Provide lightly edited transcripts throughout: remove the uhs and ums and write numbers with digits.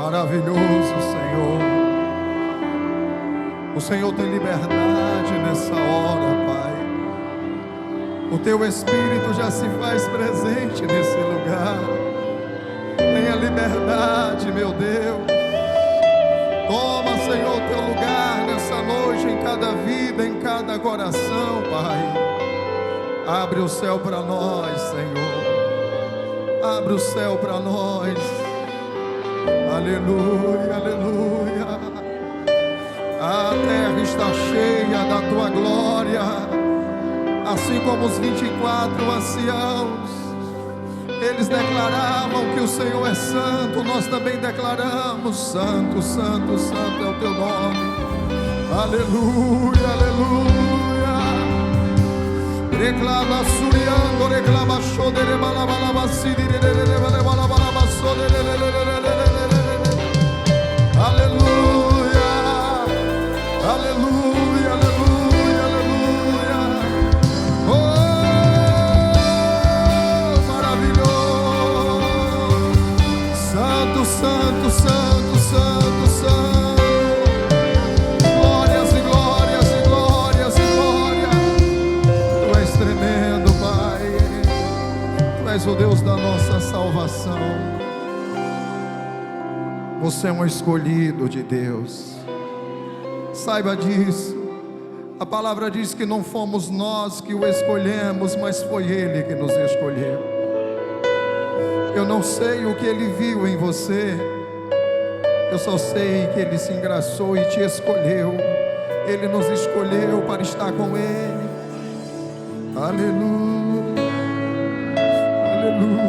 Maravilhoso, Senhor. O Senhor tem liberdade nessa hora, Pai. O Teu Espírito já se faz presente nesse lugar. Tenha liberdade, meu Deus. Toma, Senhor, Teu lugar nessa noite, em cada vida, em cada coração, Pai. Abre o céu para nós, Senhor. Abre o céu para nós. Aleluia, aleluia. A terra está cheia da Tua glória. Assim como os 24 anciãos, eles declaravam que o Senhor é santo. Nós também declaramos: Santo, Santo, Santo é o Teu nome. Aleluia, aleluia. Reclama suriando, reclama shodere balabalaba sidire balabalaba sodere. Aleluia, aleluia, aleluia, aleluia. Oh, maravilhoso. Santo, Santo, Santo, Santo, Santo. Glórias e glórias e glórias e glórias. Tu és tremendo, Pai. Tu és o Deus da nossa salvação. Você é um escolhido de Deus. Saiba disso. A palavra diz que não fomos nós que o escolhemos, mas foi Ele que nos escolheu. Eu não sei o que Ele viu em você. Eu só sei que Ele se engraçou e te escolheu. Ele nos escolheu para estar com Ele. Aleluia, aleluia.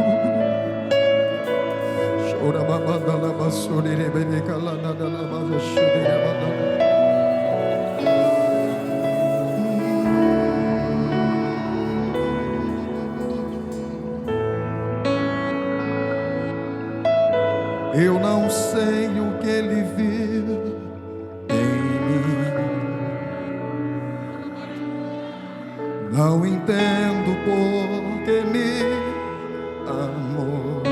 Eu não sei o que Ele viu em mim. Não entendo por que me amou.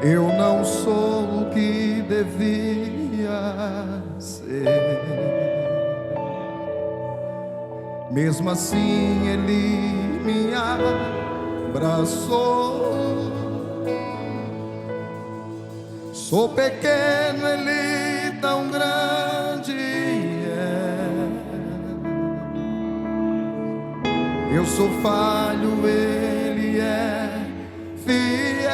Eu não sou o que devia ser. Mesmo assim Ele me abraçou. Sou pequeno, Ele tão grande é. Eu sou falho, Ele é fiel.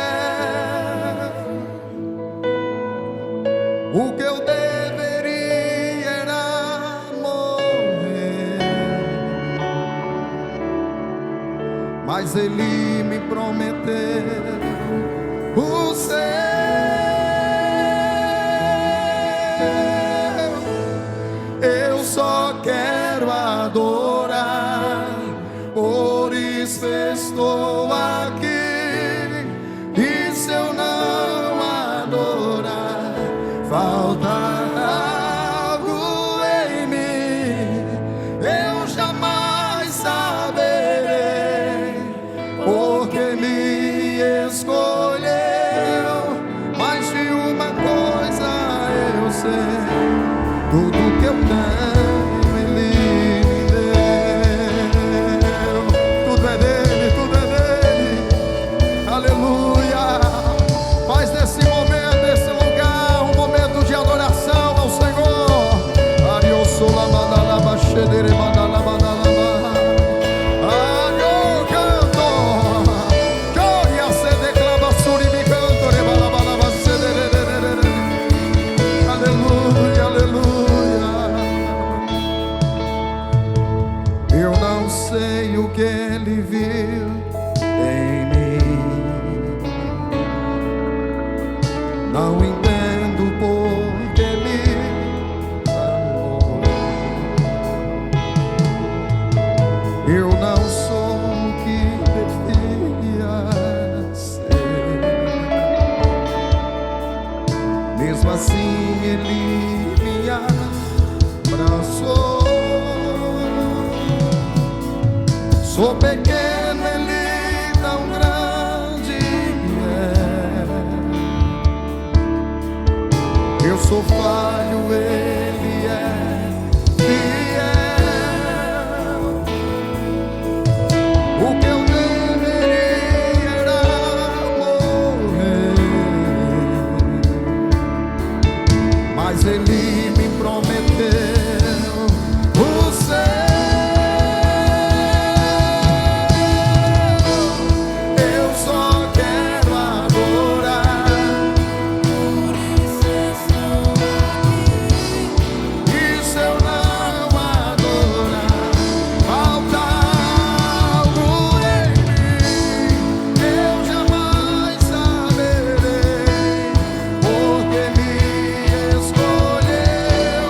O que eu deveria era morrer, mas Ele me prometeu o céu. Eu só quero adorar, por isso estou aqui. E se eu não adorar, falta algo em mim, eu jamais saberei, porque me escolheu. Mas de uma coisa eu sei: tudo que eu tenho Ele me deu. Tudo é dele, tudo é dele. Aleluia. Faz desse momento, desse lugar, um momento de adoração ao Senhor. Ariosola mandalaba shedere mandalaba mandalaba. Ario canto. Gloria se declama surimi canto rebalaba sedere. Aleluia, aleluia. Eu não sei o que Ele viu em mim. Não entendo por que Ele amou. Eu não sou o que devia ser. Mesmo assim Ele me abraçou. Sou pequeno, Ele tão grande é. o que eu deveria era morrer, mas Ele me prometeu o céu. Eu só quero adorar, por isso estou aqui. E se eu não adorar, falta algo em mim, eu jamais saberei, porque me escolheu.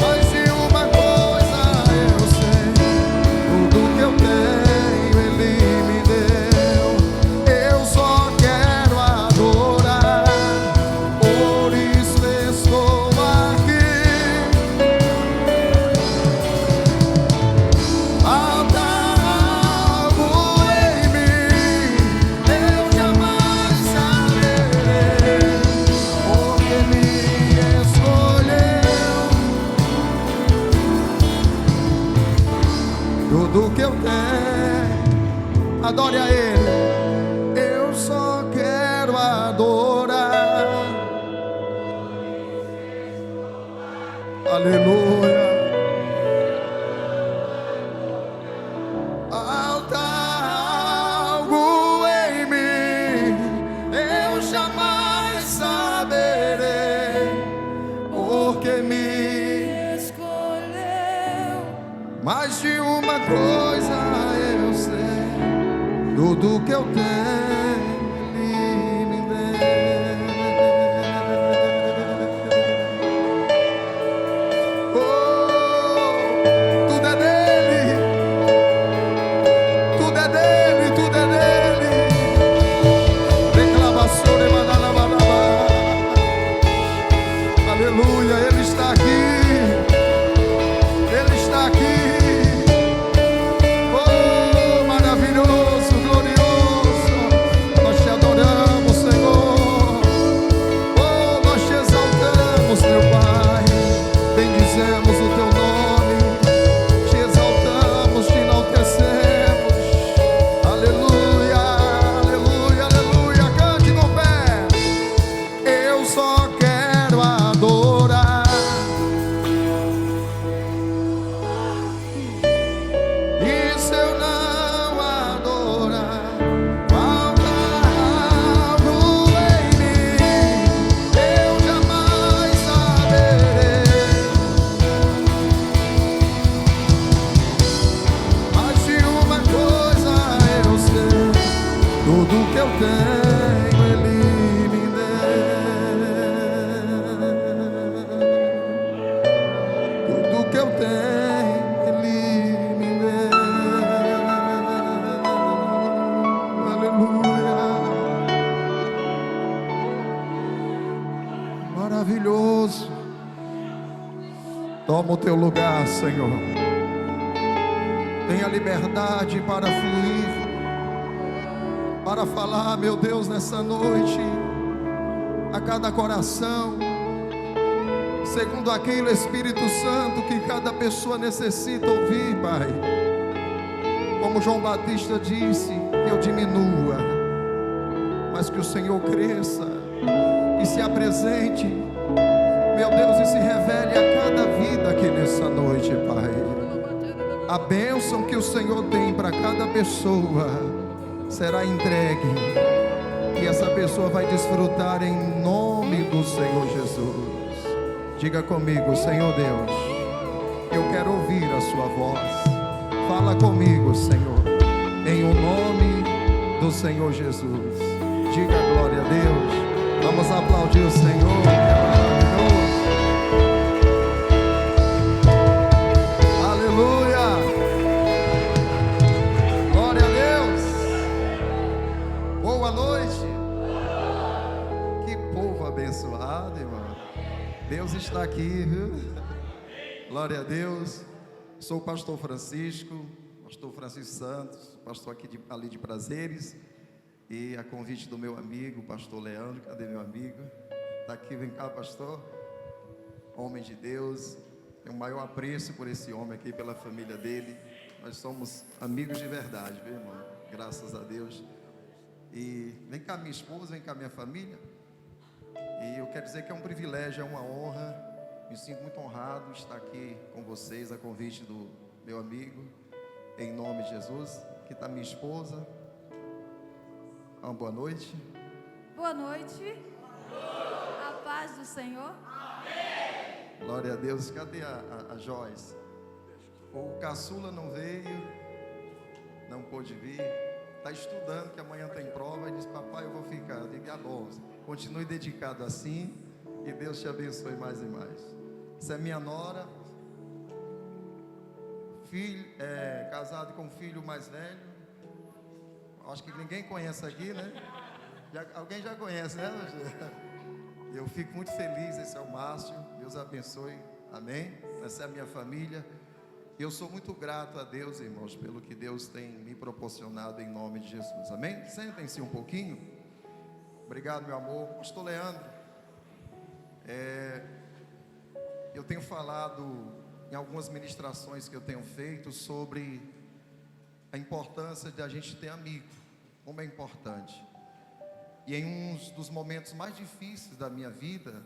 Mas de uma coisa eu sei, tudo que eu tenho Ele me deu. Eu só quero adorar, por isso estou aqui. Falta algo em mim, eu jamais saberei, porque me escolheu. Tudo que eu tenho, adore a Ele. Eu só quero adorar. Aleluia. Falta algo em mim, eu jamais saberei, porque me escolheu. Mas de uma coisa eu sei, tudo que eu tenho Ele me deu. Oh, tudo é dele, tudo é dele, tudo é dele. Reclamação de Manalabalaba. Aleluia, Ele está aqui, Ele está aqui. Oh, maravilhoso, glorioso, nós te adoramos, Senhor. Oh, nós te exaltamos, meu Pai, bendizemos o teu nome, te exaltamos, te enaltecemos. Aleluia, aleluia, aleluia. Cante com fé. Eu só quero adorar, e se eu não adorar, falta algo em mim, eu jamais saberei. Mas de uma coisa eu sei, tudo que eu tenho Ele me deu. Tudo que eu tenho Ele me deu. Aleluia. Maravilhoso. Toma o teu lugar, Senhor. Tenha liberdade para fluir, para falar, meu Deus, nessa noite, a cada coração, segundo aquilo, Espírito Santo, que cada pessoa necessita ouvir, Pai. Como João Batista disse, que eu diminua, mas que o Senhor cresça e se apresente, meu Deus, e se revele a cada vida aqui nessa noite, Pai. A bênção que o Senhor tem para cada pessoa será entregue, e essa pessoa vai desfrutar em nome do Senhor Jesus. Diga comigo: Senhor Deus, eu quero ouvir a sua voz. Fala comigo, Senhor, em o nome do Senhor Jesus. Diga glória a Deus. Vamos aplaudir o Senhor, que é maravilhoso. Aleluia. Glória a Deus. Boa noite. Que povo abençoado, irmão. Deus está aqui, viu? Glória a Deus. Sou o pastor Francisco Santos, pastor aqui ali de Prazeres, e a convite do meu amigo, pastor Leandro. Cadê meu amigo? Está aqui, vem cá, pastor. Homem de Deus, tenho o maior apreço por esse homem aqui, pela família dele. nós somos amigos de verdade, viu, irmão? Graças a Deus. E vem cá minha esposa, vem cá minha família. E eu quero dizer que é um privilégio, é uma honra. Me sinto muito honrado de estar aqui com vocês, a convite do meu amigo, em nome de Jesus. Aqui está minha esposa. Uma boa noite. Boa noite. A paz do Senhor. Amém. Glória a Deus. Cadê a Joyce? O caçula não veio, não pôde vir. Está estudando, que amanhã tem prova. E diz: papai, eu vou ficar. Eu digo: ah, bom, continue dedicado assim. E Deus te abençoe mais e mais. Essa é minha nora. Filho, casado com um filho mais velho. Acho que ninguém conhece aqui, né? Alguém já conhece, né? Eu fico muito feliz. Esse é o Márcio. Deus abençoe. Amém? Essa é a minha família. Eu sou muito grato a Deus, irmãos, pelo que Deus tem me proporcionado em nome de Jesus. Amém? Sentem-se um pouquinho. Obrigado, meu amor. Pastor Leandro, eu tenho falado em algumas ministrações que eu tenho feito sobre a importância de a gente ter amigo, como é importante. E em um dos momentos mais difíceis da minha vida,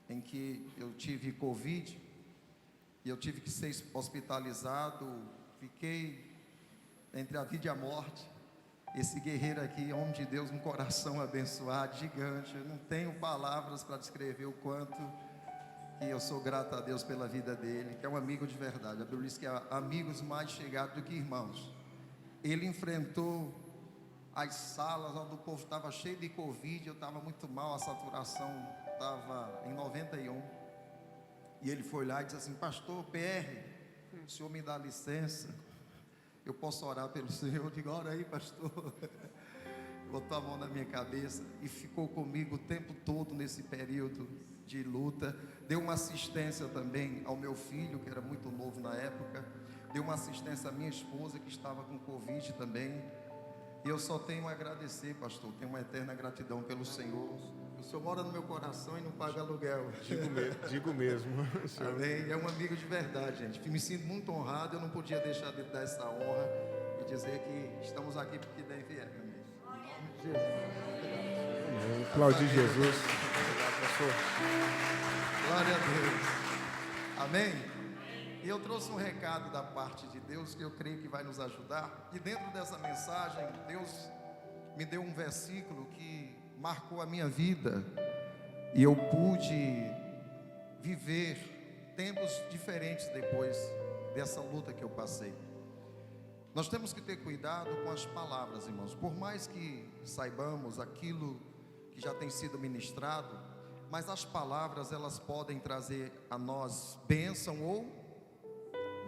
em que eu tive Covid, e eu tive que ser hospitalizado, fiquei entre a vida e a morte. Esse guerreiro aqui, homem de Deus, um coração abençoado, gigante. Eu não tenho palavras para descrever o quanto que eu sou grato a Deus pela vida dele, que é um amigo de verdade. A Bíblia diz que há amigos mais chegados do que irmãos. Ele enfrentou as salas onde o povo estava cheio de Covid, eu estava muito mal, a saturação estava em 91. E ele foi lá e disse assim: pastor, PR, o senhor me dá licença? Eu posso orar pelo senhor? Eu digo: ora aí, pastor. Botou a mão na minha cabeça e ficou comigo o tempo todo nesse período de luta. Deu uma assistência também ao meu filho, que era muito novo na época. Deu uma assistência à minha esposa, que estava com Covid também. E eu só tenho a agradecer, pastor. Tenho uma eterna gratidão pelo Senhor. O Senhor mora no meu coração e não paga aluguel. Digo mesmo. Amém. É um amigo de verdade, gente. Me sinto muito honrado. Eu não podia deixar de dar essa honra e dizer que estamos aqui porque deve é. Jesus. Aplaudir Jesus. Glória a Deus. Amém. E eu trouxe um recado da parte de Deus que eu creio que vai nos ajudar. E dentro dessa mensagem, Deus me deu um versículo que marcou a minha vida. E eu pude viver tempos diferentes depois dessa luta que eu passei. Nós temos que ter cuidado com as palavras, irmãos. Por mais que saibamos aquilo que já tem sido ministrado, mas as palavras, elas podem trazer a nós bênção ou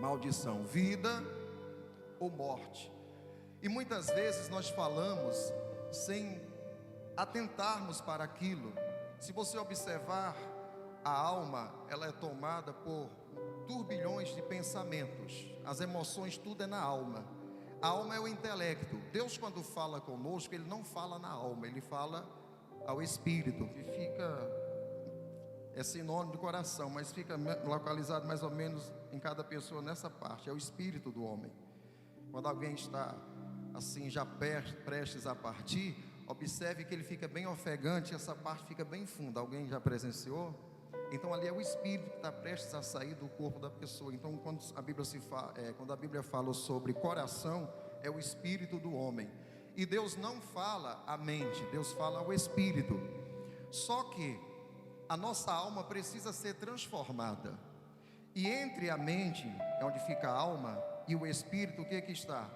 maldição, vida ou morte. E muitas vezes nós falamos sem atentarmos para aquilo. Se você observar, a alma, ela é tomada por turbilhões de pensamentos. As emoções, tudo é na alma. A alma é o intelecto. Deus, quando fala conosco, Ele não fala na alma, Ele fala ao espírito, que é sinônimo de coração, mas fica localizado mais ou menos em cada pessoa nessa parte. É o espírito do homem. Quando alguém está assim, já prestes a partir, observe que ele fica bem ofegante, essa parte fica bem funda. Alguém já presenciou? Então ali é o espírito que está prestes a sair do corpo da pessoa. Então quando a Bíblia fala sobre coração, é o espírito do homem. E Deus não fala a mente, Deus fala ao espírito. Só que a nossa alma precisa ser transformada. E entre a mente, é onde fica a alma, e o espírito, o que está?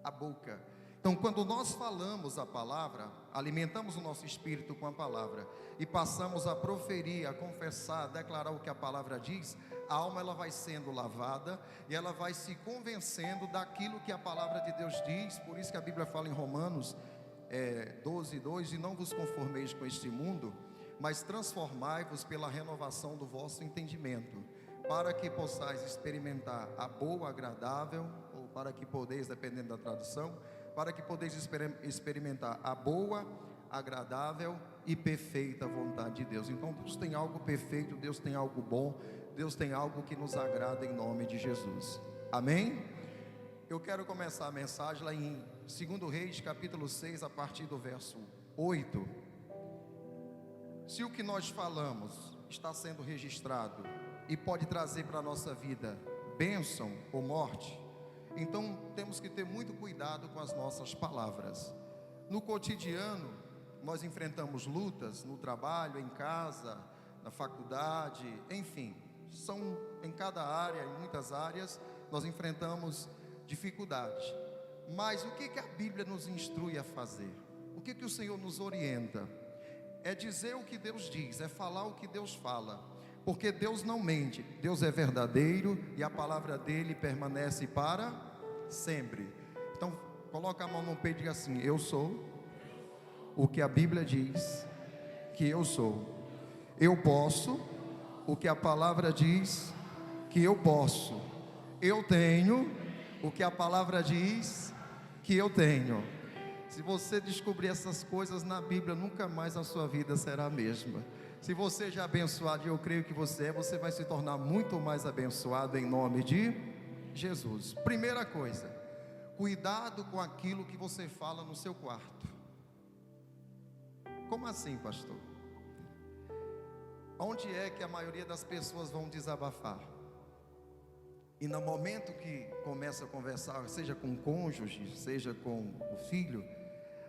A boca. Então, quando nós falamos a palavra, alimentamos o nosso espírito com a palavra e passamos a proferir, a confessar, a declarar o que a palavra diz, a alma, ela vai sendo lavada e ela vai se convencendo daquilo que a palavra de Deus diz. Por isso que a Bíblia fala em Romanos 12:2: e não vos conformeis com este mundo, mas transformai-vos pela renovação do vosso entendimento, para que possais experimentar a boa, agradável, ou para que podeis, dependendo da tradução, para que podeis experimentar a boa, agradável e perfeita vontade de Deus. Então Deus tem algo perfeito, Deus tem algo bom, Deus tem algo que nos agrada em nome de Jesus. Amém? Eu quero começar a mensagem lá em 2 Reis, capítulo 6, a partir do verso 8. Se o que nós falamos está sendo registrado e pode trazer para a nossa vida bênção ou morte, então temos que ter muito cuidado com as nossas palavras. No cotidiano, nós enfrentamos lutas no trabalho, em casa, na faculdade, enfim, são em cada área, em muitas áreas, nós enfrentamos dificuldades. Mas o que a Bíblia nos instrui a fazer? O que o Senhor nos orienta? É dizer o que Deus diz, é falar o que Deus fala, porque Deus não mente, Deus é verdadeiro e a palavra dele permanece para sempre. Então, coloca a mão no peito e diga assim: eu sou o que a Bíblia diz que eu sou. Eu posso o que a palavra diz que eu posso. Eu tenho o que a palavra diz que eu tenho. Se você descobrir essas coisas na Bíblia, nunca mais a sua vida será a mesma. Se você já é abençoado, e eu creio que você vai se tornar muito mais abençoado em nome de Jesus. Primeira coisa, cuidado com aquilo que você fala no seu quarto. Como assim, pastor? Onde é que a maioria das pessoas vão desabafar? E no momento que começa a conversar, seja com o cônjuge, seja com o filho,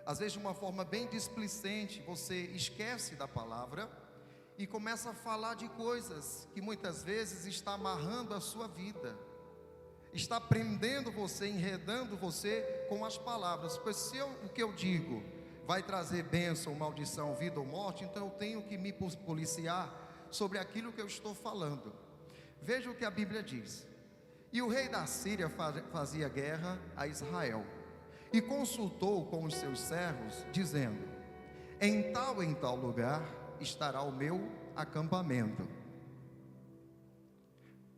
às vezes de uma forma bem displicente, você esquece da palavra e começa a falar de coisas que muitas vezes está amarrando a sua vida, está prendendo você, enredando você com as palavras. Pois se o que eu digo vai trazer bênção, maldição, vida ou morte, então eu tenho que me policiar sobre aquilo que eu estou falando. Veja o que a Bíblia diz: e o rei da Síria fazia guerra a Israel, e consultou com os seus servos, dizendo: em tal lugar estará o meu acampamento.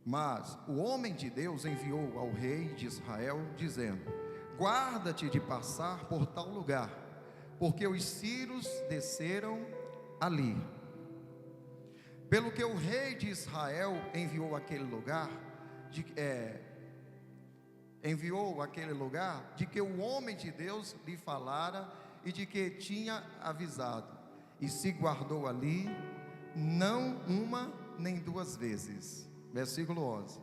Mas o homem de Deus enviou ao rei de Israel, dizendo: guarda-te de passar por tal lugar, porque os sírios desceram ali. Pelo que o rei de Israel enviou aquele lugar de que o homem de Deus lhe falara e de que tinha avisado, e se guardou ali, não uma nem duas vezes. Versículo 11.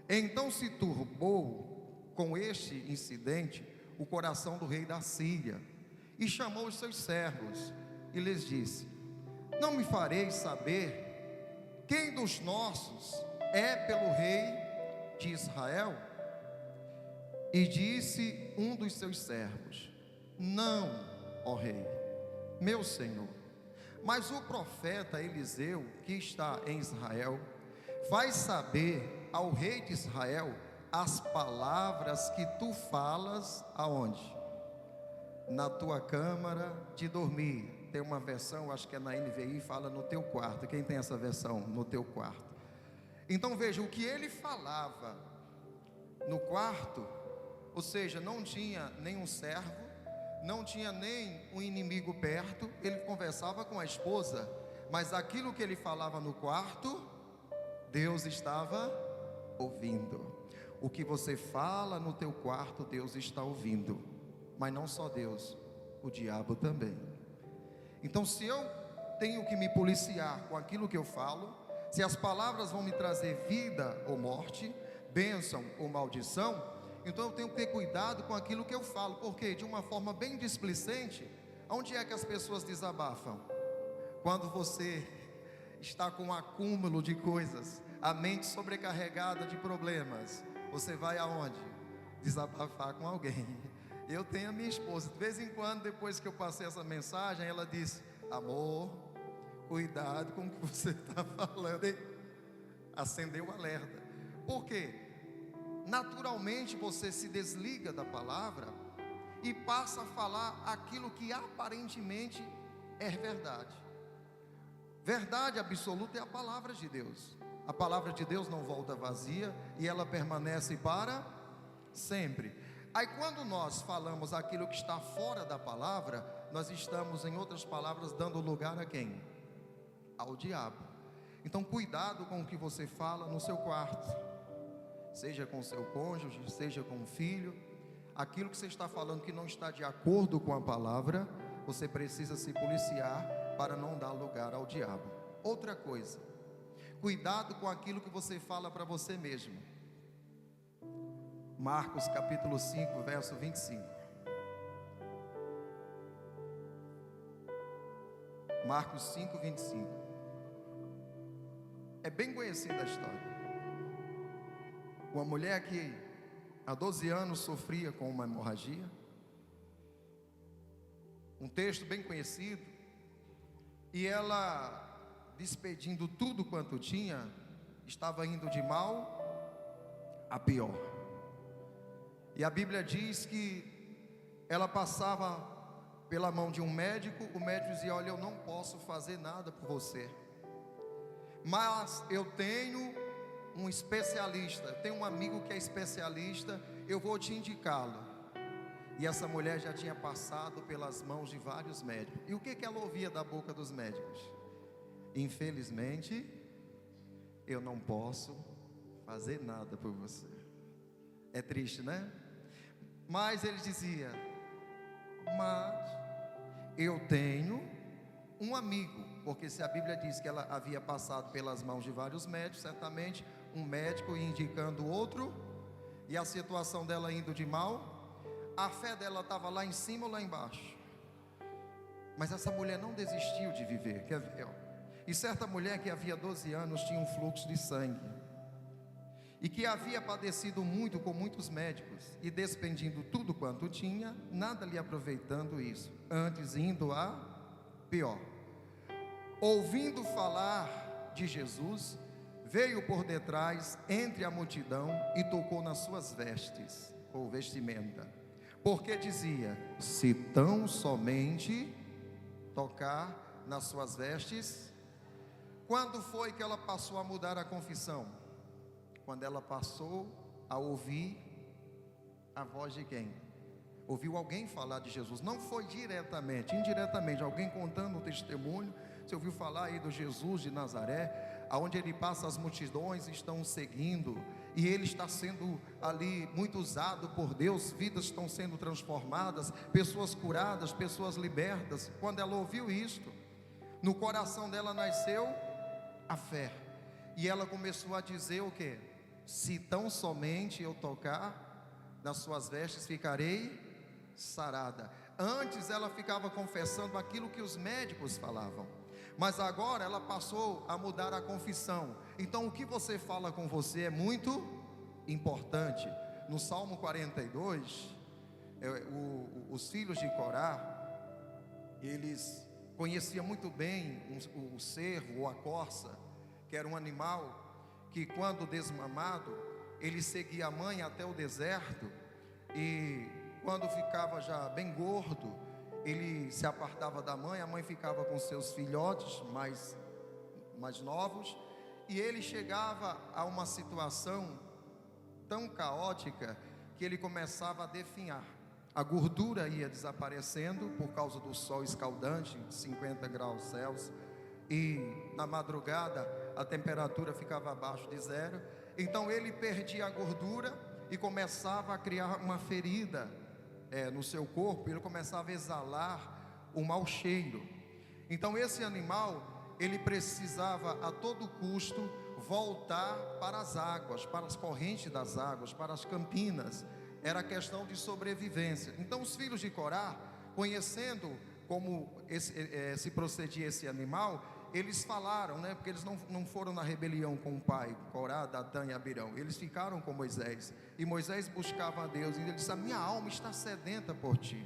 Então se turbou com este incidente o coração do rei da Síria, e chamou os seus servos e lhes disse: não me fareis saber quem dos nossos é pelo rei de Israel? E disse um dos seus servos: não, ó rei, meu senhor, mas o profeta Eliseu, que está em Israel, faz saber ao rei de Israel as palavras que tu falas aonde? Na tua câmara de dormir. Tem uma versão, acho que é na NVI, fala no teu quarto. Quem tem essa versão? No teu quarto. Então veja, o que ele falava no quarto, ou seja, não tinha nenhum servo, não tinha nem um inimigo perto, ele conversava com a esposa, mas aquilo que ele falava no quarto, Deus estava ouvindo. O que você fala no teu quarto, Deus está ouvindo. Mas não só Deus, o diabo também. Então, se eu tenho que me policiar com aquilo que eu falo, se as palavras vão me trazer vida ou morte, bênção ou maldição, então eu tenho que ter cuidado com aquilo que eu falo, porque de uma forma bem displicente, onde é que as pessoas desabafam? Quando você está com um acúmulo de coisas, a mente sobrecarregada de problemas, você vai aonde? Desabafar com alguém. Eu tenho a minha esposa, de vez em quando, depois que eu passei essa mensagem, ela disse: amor, cuidado com o que você está falando. E acendeu o alerta. Por quê? Naturalmente você se desliga da palavra e passa a falar aquilo que aparentemente é verdade. Verdade absoluta é a palavra de Deus. A palavra de Deus não volta vazia e ela permanece para sempre. Aí quando nós falamos aquilo que está fora da palavra, nós estamos, em outras palavras, dando lugar a quem? Ao diabo. Então cuidado com o que você fala no seu quarto. seja com seu cônjuge, seja com o filho, aquilo que você está falando que não está de acordo com a palavra, você precisa se policiar para não dar lugar ao diabo. Outra coisa, cuidado com aquilo que você fala para você mesmo. Marcos capítulo 5, verso 25. Marcos 5, 25. É bem conhecida a história. Uma mulher que há 12 anos sofria com uma hemorragia. Um texto bem conhecido. E ela, despedindo tudo quanto tinha, estava indo de mal a pior. E a Bíblia diz que ela passava pela mão de um médico. O médico dizia: olha, eu não posso fazer nada por você, mas eu tenho um especialista, eu tenho um amigo que é especialista, eu vou te indicá-lo. E essa mulher já tinha passado pelas mãos de vários médicos. E o que ela ouvia da boca dos médicos? Infelizmente, eu não posso fazer nada por você. É triste, né? Mas ele dizia: mas eu tenho um amigo. Porque se a Bíblia diz que ela havia passado pelas mãos de vários médicos, certamente um médico ia indicando outro, e a situação dela indo de mal, a fé dela estava lá em cima ou lá embaixo. Mas essa mulher não desistiu de viver. Quer ver? E certa mulher que havia 12 anos tinha um fluxo de sangue, e que havia padecido muito com muitos médicos, e despendindo tudo quanto tinha, nada lhe aproveitando isso, antes indo a pior. Ouvindo falar de Jesus, veio por detrás entre a multidão e tocou nas suas vestes, ou vestimenta, porque dizia: se tão somente tocar nas suas vestes. Quando foi que ela passou a mudar a confissão? Quando ela passou a ouvir a voz de quem? Ouviu alguém falar de Jesus. Não foi diretamente, indiretamente, alguém contando um testemunho. Você ouviu falar aí do Jesus de Nazaré, aonde ele passa, as multidões estão seguindo, e ele está sendo ali muito usado por Deus, vidas estão sendo transformadas, pessoas curadas, pessoas libertas. Quando ela ouviu isto, no coração dela nasceu a fé, e ela começou a dizer o quê? Se tão somente eu tocar nas suas vestes, ficarei sarada. Antes ela ficava confessando aquilo que os médicos falavam, mas agora ela passou a mudar a confissão. Então o que você fala com você é muito importante. No Salmo 42, os filhos de Corá, eles conheciam muito bem o cervo ou a corça, que era um animal que, quando desmamado, ele seguia a mãe até o deserto, e quando ficava já bem gordo, ele se apartava da mãe, a mãe ficava com seus filhotes mais novos, e ele chegava a uma situação tão caótica que ele começava a definhar. A gordura ia desaparecendo por causa do sol escaldante, 50 graus Celsius, e na madrugada a temperatura ficava abaixo de zero. Então ele perdia a gordura e começava a criar uma ferida no seu corpo. Ele começava a exalar um mau cheiro. Então esse animal, ele precisava a todo custo voltar para as águas, para as correntes das águas, para as campinas. Era questão de sobrevivência. Então os filhos de Corá, conhecendo como se procedia esse animal, eles falaram, né? Porque eles não foram na rebelião com o pai, Corá, Datã e Abirão. Eles ficaram com Moisés, e Moisés buscava a Deus, e ele disse: a minha alma está sedenta por ti.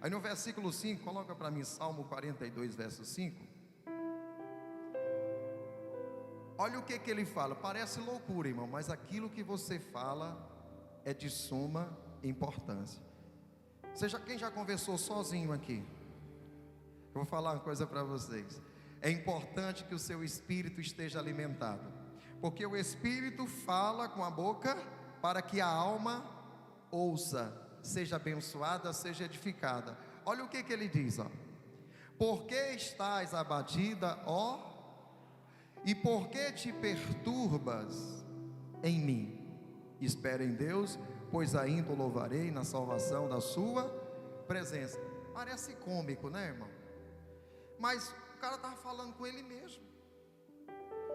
Aí no versículo 5, coloca para mim Salmo 42, verso 5. Olha o que ele fala. Parece loucura, irmão, mas aquilo que você fala é de suma importância. Quem já conversou sozinho aqui? Eu vou falar uma coisa para vocês. É importante que o seu espírito esteja alimentado, porque o espírito fala com a boca para que a alma ouça, seja abençoada, seja edificada. Olha o que ele diz, ó. Por que estás abatida, ó? E por que te perturbas em mim? Espere em Deus, pois ainda o louvarei na salvação da sua presença. Parece cômico, né, irmão? Mas o cara estava falando com ele mesmo.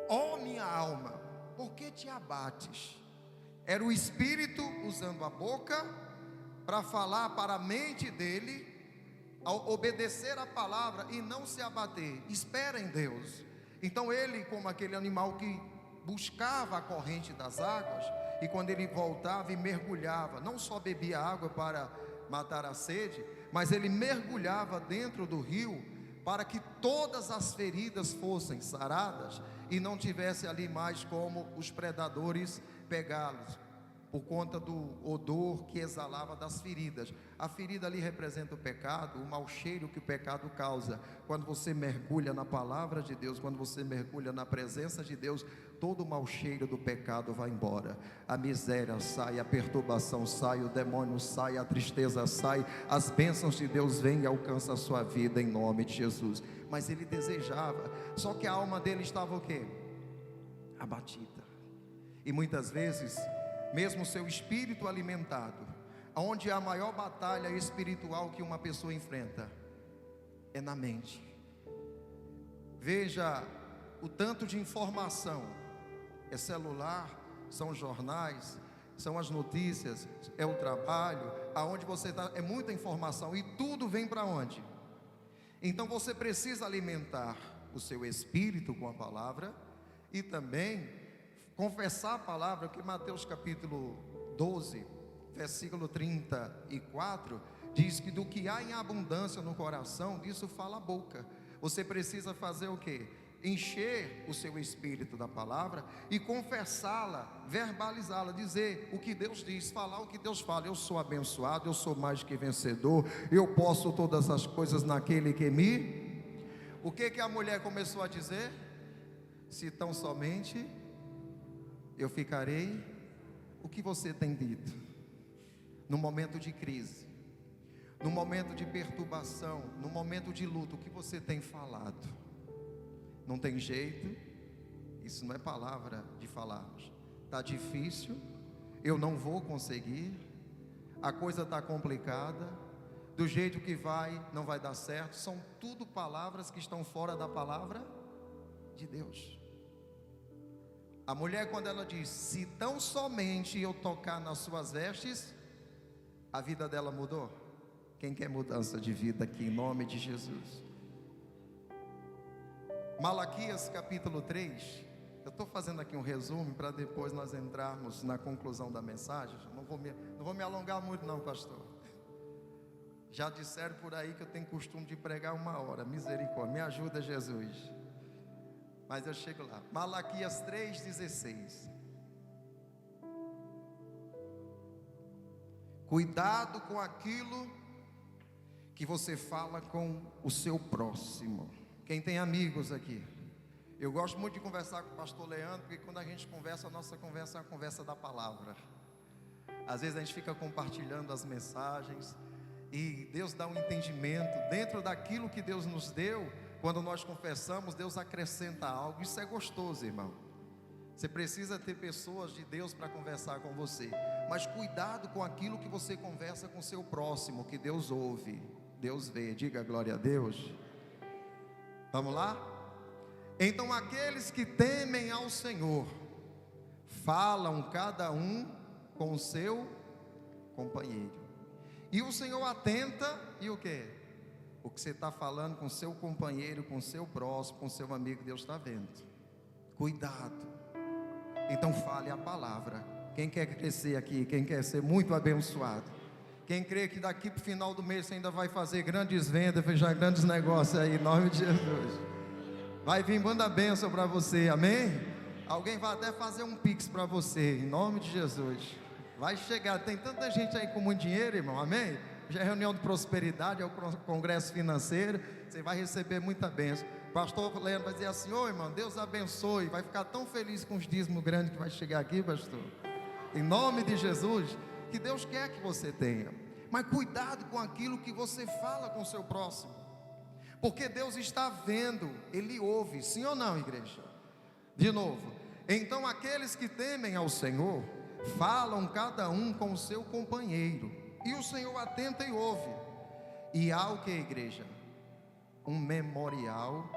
Ó minha alma, por que te abates? Era o Espírito usando a boca para falar para a mente dele, ao obedecer a palavra e não se abater. Espera em Deus. Então ele, como aquele animal que buscava a corrente das águas, e quando ele voltava e mergulhava, não só bebia água para matar a sede, mas ele mergulhava dentro do rio, para que todas as feridas fossem saradas, e não tivesse ali mais como os predadores pegá-los, por conta do odor que exalava das feridas. A ferida ali representa o pecado, o mau cheiro que o pecado causa. Quando você mergulha na palavra de Deus, quando você mergulha na presença de Deus, todo o mau cheiro do pecado vai embora. A miséria sai, a perturbação sai, o demônio sai, a tristeza sai, as bênçãos de Deus vêm e alcançam a sua vida em nome de Jesus. Mas ele desejava, só que a alma dele estava o quê? Abatida. E muitas vezes, mesmo seu espírito alimentado, onde a maior batalha espiritual que uma pessoa enfrenta é na mente. Veja o tanto de informação, é celular, são jornais, são as notícias, é o trabalho, aonde você está, é muita informação, e tudo vem para onde? Então você precisa alimentar o seu espírito com a palavra, e também confessar a palavra, que Mateus capítulo 12, versículo 34, diz que do que há em abundância no coração, disso fala a boca. Você precisa fazer o quê? Encher o seu espírito da palavra e confessá-la, verbalizá-la, dizer o que Deus diz, falar o que Deus fala. Eu sou abençoado, eu sou mais que vencedor, eu posso todas as coisas naquele que me... O que a mulher começou a dizer? Se tão somente eu ficarei. O que você tem dito? No momento de crise, no momento de perturbação, no momento de luto, o que você tem falado? Não tem jeito, isso não é palavra de falarmos. Está difícil, eu não vou conseguir, a coisa está complicada, do jeito que vai, não vai dar certo. São tudo palavras que estão fora da palavra de Deus. A mulher, quando ela diz, se tão somente eu tocar nas suas vestes, a vida dela mudou. Quem quer mudança de vida aqui em nome de Jesus? Malaquias capítulo 3, eu estou fazendo aqui um resumo para depois nós entrarmos na conclusão da mensagem. Não vou me alongar muito não, pastor. Já disseram por aí que eu tenho costume de pregar 1 hora, misericórdia, me ajuda Jesus. Mas eu chego lá. Malaquias 3,16. Cuidado com aquilo que você fala com o seu próximo. Quem tem amigos aqui? Eu gosto muito de conversar com o pastor Leandro, porque quando a gente conversa, a nossa conversa é uma conversa da palavra. Às vezes a gente fica compartilhando as mensagens e Deus dá um entendimento dentro daquilo que Deus nos deu. Quando nós confessamos, Deus acrescenta algo. Isso é gostoso, irmão. Você precisa ter pessoas de Deus para conversar com você. Mas cuidado com aquilo que você conversa com o seu próximo, que Deus ouve, Deus vê. Diga glória a Deus. Vamos lá? Então aqueles que temem ao Senhor falam cada um com o seu companheiro. E o Senhor atenta, e o que? O que você está falando com o seu companheiro, com o seu próximo, com o seu amigo, Deus está vendo. Cuidado. Então fale a palavra. Quem quer crescer aqui, quem quer ser muito abençoado, quem crê que daqui para o final do mês você ainda vai fazer grandes vendas, fechar grandes negócios aí, em nome de Jesus, vai vir muita bênção para você, amém? Alguém vai até fazer um pix para você, em nome de Jesus. Vai chegar, tem tanta gente aí com muito dinheiro, irmão, amém? Já é reunião de prosperidade, é o congresso financeiro, você vai receber muita bênção. Pastor Leandro vai dizer assim, ô irmão, Deus abençoe, vai ficar tão feliz com os dízimos grandes que vai chegar aqui, pastor. Em nome de Jesus, que Deus quer que você tenha. Mas cuidado com aquilo que você fala com o seu próximo, porque Deus está vendo, Ele ouve, sim ou não, igreja? De novo, então aqueles que temem ao Senhor falam cada um com o seu companheiro, e o Senhor atenta e ouve. E há o que, igreja? Um memorial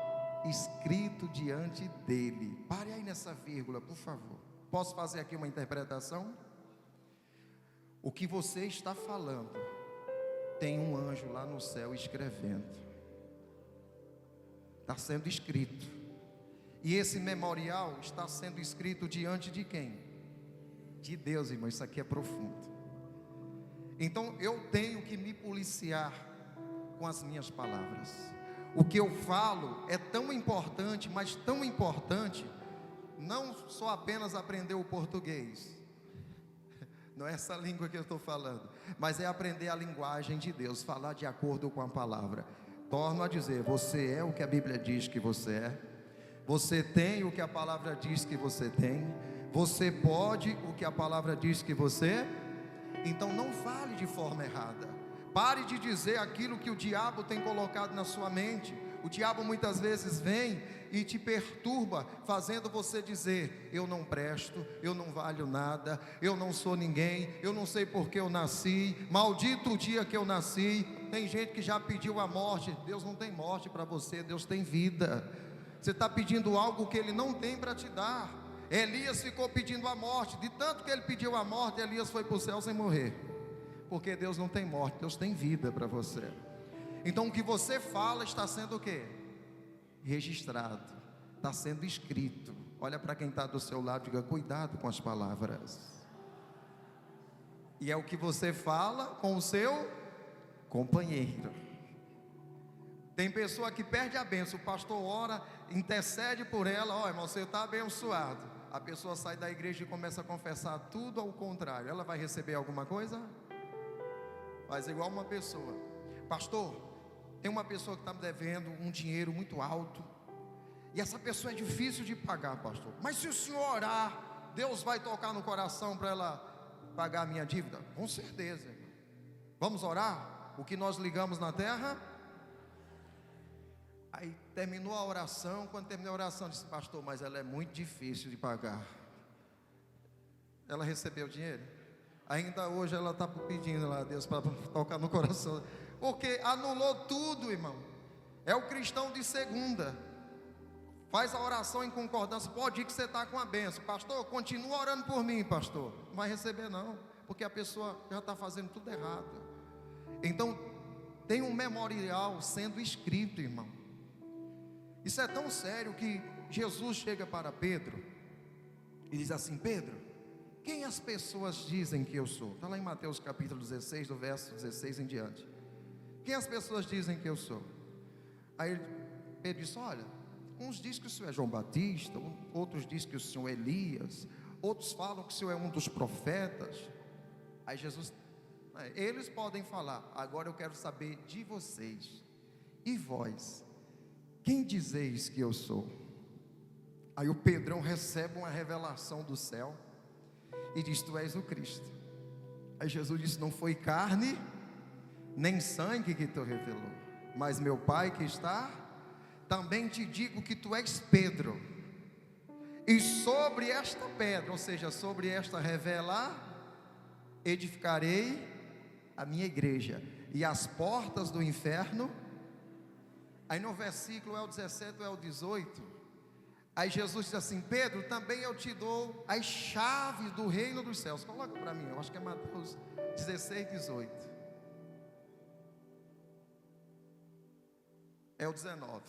escrito diante dele. Pare aí nessa vírgula, por favor. Posso fazer aqui uma interpretação? O que você está falando, tem um anjo lá no céu escrevendo. Está sendo escrito. E esse memorial está sendo escrito diante de quem? De Deus, irmão. Isso aqui é profundo. Então eu tenho que me policiar com as minhas palavras. O que eu falo é tão importante, mas tão importante, não só apenas aprender o português, não é essa língua que eu estou falando, mas é aprender a linguagem de Deus, falar de acordo com a palavra. Torno a dizer, você é o que a Bíblia diz que você é, você tem o que a palavra diz que você tem, você pode o que a palavra diz que você, então não fale de forma errada. Pare de dizer aquilo que o diabo tem colocado na sua mente. O diabo muitas vezes vem e te perturba, fazendo você dizer: eu não presto, eu não valho nada, eu não sou ninguém, eu não sei porque eu nasci, maldito o dia que eu nasci. Tem gente que já pediu a morte. Deus não tem morte para você, Deus tem vida. Você está pedindo algo que Ele não tem para te dar. Elias ficou pedindo a morte, de tanto que ele pediu a morte, Elias foi para o céu sem morrer. Porque Deus não tem morte, Deus tem vida para você. Então o que você fala está sendo o quê? Registrado, está sendo escrito. Olha para quem está do seu lado e diga: cuidado com as palavras. E é o que você fala com o seu companheiro. Tem pessoa que perde a bênção, o pastor ora, intercede por ela: ó, irmão, você está abençoado. A pessoa sai da igreja e começa a confessar tudo ao contrário. Ela vai receber alguma coisa? Faz igual uma pessoa: pastor, tem uma pessoa que está me devendo um dinheiro muito alto, e essa pessoa é difícil de pagar, pastor, mas se o senhor orar, Deus vai tocar no coração para ela pagar a minha dívida. Com certeza, irmão. Vamos orar? O que nós ligamos na terra. Aí terminou a oração. Quando terminou a oração, disse: pastor, mas ela é muito difícil de pagar. Ela recebeu o dinheiro? Ainda hoje ela está pedindo lá a Deus para tocar no coração, porque anulou tudo, irmão. É o cristão de segunda, faz a oração em concordância. Pode ir que você está com a bênção. Pastor, continua orando por mim, pastor. Não vai receber não, porque a pessoa já está fazendo tudo errado. Então tem um memorial sendo escrito, irmão. Isso é tão sério que Jesus chega para Pedro e diz assim: Pedro, quem as pessoas dizem que eu sou? Está lá em Mateus capítulo 16, do verso 16 em diante. Quem as pessoas dizem que eu sou? Aí Pedro disse: olha, uns dizem que o senhor é João Batista, outros dizem que o senhor é Elias, outros falam que o senhor é um dos profetas. Aí Jesus: eles podem falar, agora eu quero saber de vocês. E vós, quem dizeis que eu sou? Aí o Pedrão recebe uma revelação do céu e diz: tu és o Cristo. Aí Jesus disse: não foi carne nem sangue que te revelou, mas meu Pai que está. Também te digo que tu és Pedro, e sobre esta pedra, ou seja, sobre esta revela, edificarei a minha igreja, e as portas do inferno. Aí no versículo é o 17 ou é o 18, aí Jesus diz assim: Pedro, também eu te dou as chaves do reino dos céus. Coloca para mim, eu acho que é Mateus 16, 18. É o 19,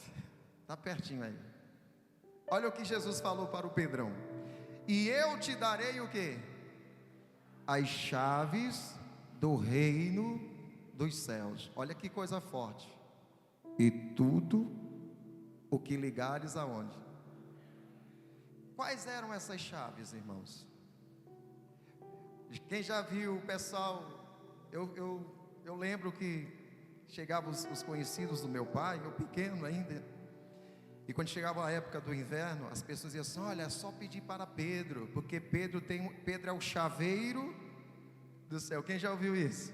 está pertinho aí. Olha o que Jesus falou para o Pedrão: e eu te darei o que? As chaves do reino dos céus. Olha que coisa forte. E tudo o que ligares aonde? Quais eram essas chaves, irmãos? Quem já viu o pessoal, eu lembro que chegavam os conhecidos do meu pai, eu pequeno ainda, e quando chegava a época do inverno, as pessoas diziam assim: olha, é só pedir para Pedro, porque Pedro é o chaveiro do céu. Quem já ouviu isso?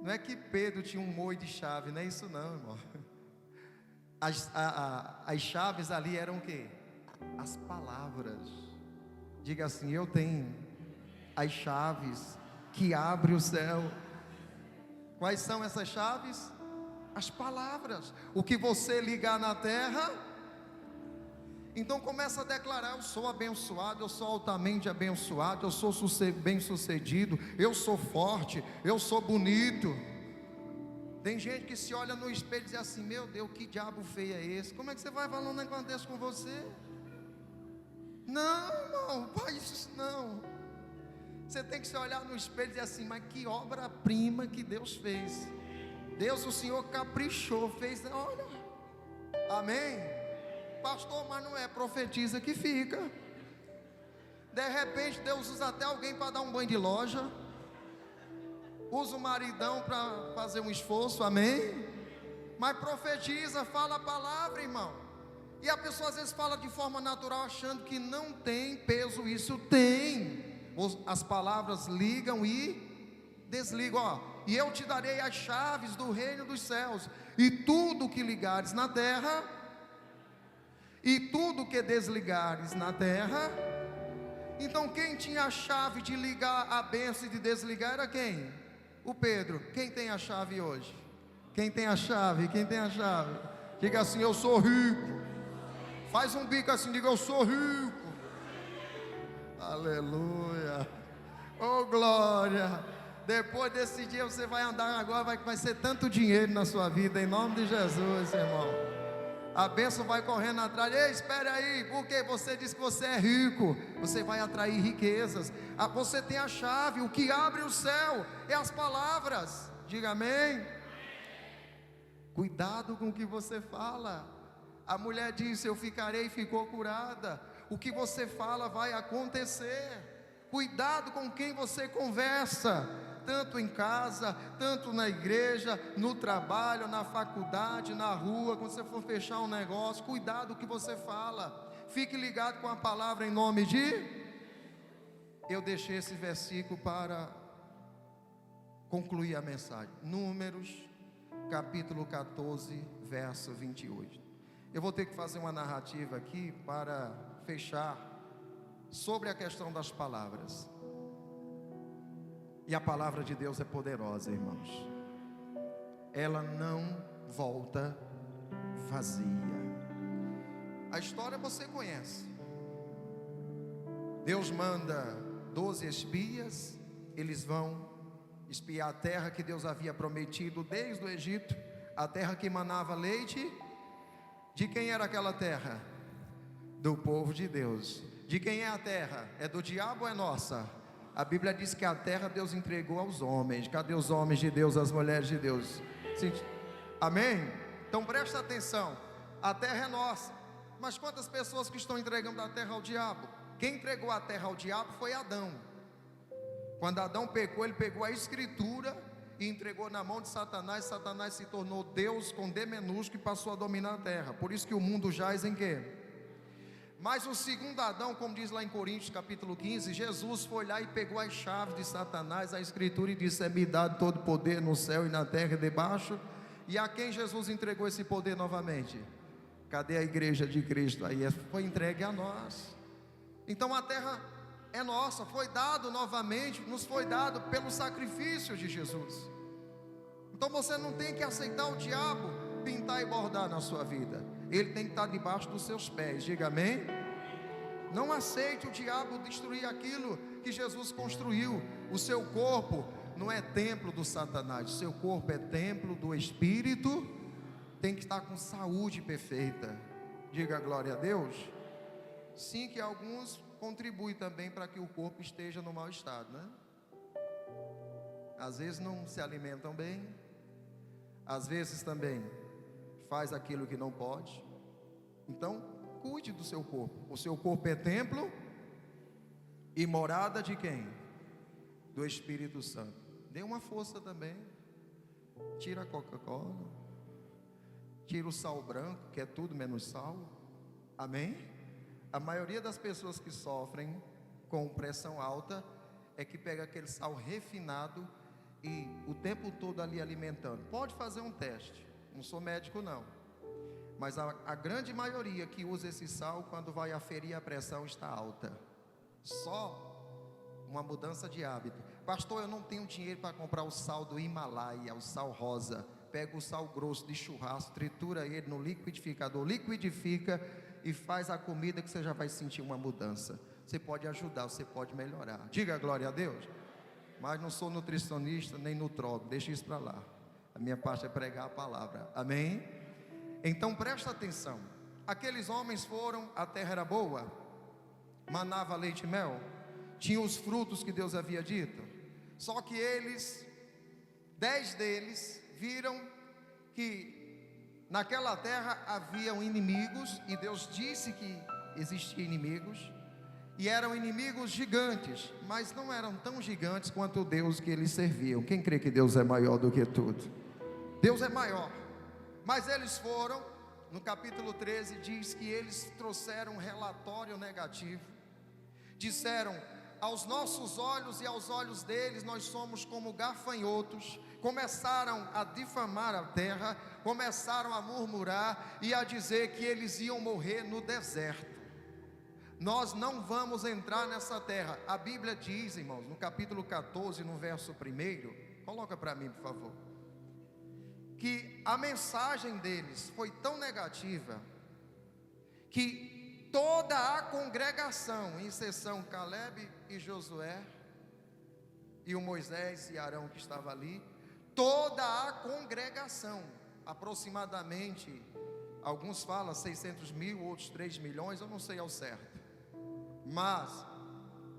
Não é que Pedro tinha um moio de chave, não é isso não, irmão. As chaves ali eram o quê? As palavras. Diga assim: eu tenho as chaves que abrem o céu. Quais são essas chaves? As palavras. O que você ligar na terra. Então começa a declarar: eu sou abençoado, eu sou altamente abençoado, eu sou bem sucedido, eu sou forte, eu sou bonito. Tem gente que se olha no espelho e diz assim: meu Deus, que diabo feio é esse? Como é que você vai falando um negócio desse com você? Não, irmão, faz isso não. Você tem que se olhar no espelho e dizer assim: mas que obra-prima que Deus fez. Deus, o Senhor caprichou, fez, olha. Amém? Pastor, mas não é, profetiza que fica. De repente Deus usa até alguém para dar um banho de loja. Usa o maridão para fazer um esforço, amém? Mas profetiza, fala a palavra, irmão. E a pessoa às vezes fala de forma natural, achando que não tem peso. Isso tem. As palavras ligam e desligam, ó. E eu te darei as chaves do reino dos céus, e tudo que ligares na terra, e tudo que desligares na terra. Então quem tinha a chave de ligar a bênção e de desligar era quem? O Pedro. Quem tem a chave hoje? Quem tem a chave? Quem tem a chave? Diga assim: eu sou rico. Faz um bico assim, diga: eu sou rico. Aleluia. Oh glória. Depois desse dia você vai andar agora, vai ser tanto dinheiro na sua vida, em nome de Jesus, irmão. A bênção vai correndo atrás. Ei, espere aí, porque você diz que você é rico, você vai atrair riquezas. Você tem a chave, o que abre o céu é as palavras. Diga amém. Cuidado com o que você fala. A mulher disse: eu ficarei, e ficou curada. O que você fala vai acontecer. Cuidado com quem você conversa, tanto em casa, tanto na igreja, no trabalho, na faculdade, na rua, quando você for fechar um negócio. Cuidado com o que você fala. Fique ligado com a palavra em nome de... Eu deixei esse versículo para concluir a mensagem. Números, capítulo 14, verso 28. Eu vou ter que fazer uma narrativa aqui para fechar sobre a questão das palavras. E a palavra de Deus é poderosa, irmãos. Ela não volta vazia. A história você conhece. Deus manda 12 espias. Eles vão espiar a terra que Deus havia prometido desde o Egito, a terra que manava leite. De quem era aquela terra? Do povo de Deus. De quem é a terra? É do diabo ou é nossa? A Bíblia diz que a terra Deus entregou aos homens. Cadê os homens de Deus, as mulheres de Deus? Sim. Amém? Então presta atenção. A terra é nossa. Mas quantas pessoas que estão entregando a terra ao diabo? Quem entregou a terra ao diabo foi Adão. Quando Adão pecou, ele pegou a escritura e entregou na mão de Satanás. Satanás se tornou Deus com D minúsculo e passou a dominar a terra. Por isso que o mundo jaz em quê? Mas o segundo Adão, como diz lá em Coríntios capítulo 15, Jesus foi lá e pegou as chaves de Satanás, a escritura, e disse: é-me dado todo poder no céu e na terra e debaixo. E a quem Jesus entregou esse poder novamente? Cadê a igreja de Cristo? Aí foi entregue a nós. Então a terra é nossa, foi dado novamente, nos foi dado pelo sacrifício de Jesus. Então você não tem que aceitar o diabo pintar e bordar na sua vida. Ele tem que estar debaixo dos seus pés. Diga amém. Não aceite o diabo destruir aquilo que Jesus construiu. O seu corpo não é templo do Satanás. O seu corpo é templo do Espírito. Tem que estar com saúde perfeita. Diga glória a Deus. Sim, que alguns contribuem também para que o corpo esteja no mau estado, né? Às vezes não se alimentam bem. Às vezes também faz aquilo que não pode. Então cuide do seu corpo. O seu corpo é templo e morada de quem? Do Espírito Santo. Dê uma força também. Tira a Coca-Cola, tira o sal branco, que é tudo menos sal. Amém? A maioria das pessoas que sofrem com pressão alta é que pega aquele sal refinado e o tempo todo ali alimentando. Pode fazer um teste. Não sou médico não, mas a grande maioria que usa esse sal, quando vai aferir a pressão, está alta. Só uma mudança de hábito. Pastor, eu não tenho dinheiro para comprar o sal do Himalaia, o sal rosa. Pega o sal grosso de churrasco, tritura ele no liquidificador, liquidifica e faz a comida que você já vai sentir uma mudança. Você pode ajudar, você pode melhorar. Diga glória a Deus. Mas não sou nutricionista nem nutrólogo, deixa isso para lá. A minha parte é pregar a palavra, amém? Então presta atenção. Aqueles homens foram, a terra era boa, manava leite e mel, tinha os frutos que Deus havia dito. Só que 10 deles viram que naquela terra haviam inimigos, e Deus disse que existiam inimigos, e eram inimigos gigantes, mas não eram tão gigantes quanto o Deus que eles serviam. Quem crê que Deus é maior do que tudo? Deus é maior. Mas eles foram, no capítulo 13 diz que eles trouxeram um relatório negativo. Disseram: aos nossos olhos e aos olhos deles nós somos como gafanhotos. Começaram a difamar a terra, começaram a murmurar e a dizer que eles iam morrer no deserto. Nós não vamos entrar nessa terra. A Bíblia diz, irmãos, no capítulo 14, no verso 1, coloca para mim por favor, que a mensagem deles foi tão negativa que toda a congregação, em exceção Caleb e Josué e o Moisés e Arão que estava ali, toda a congregação, aproximadamente, alguns falam 600 mil, outros 3 milhões, eu não sei ao certo, mas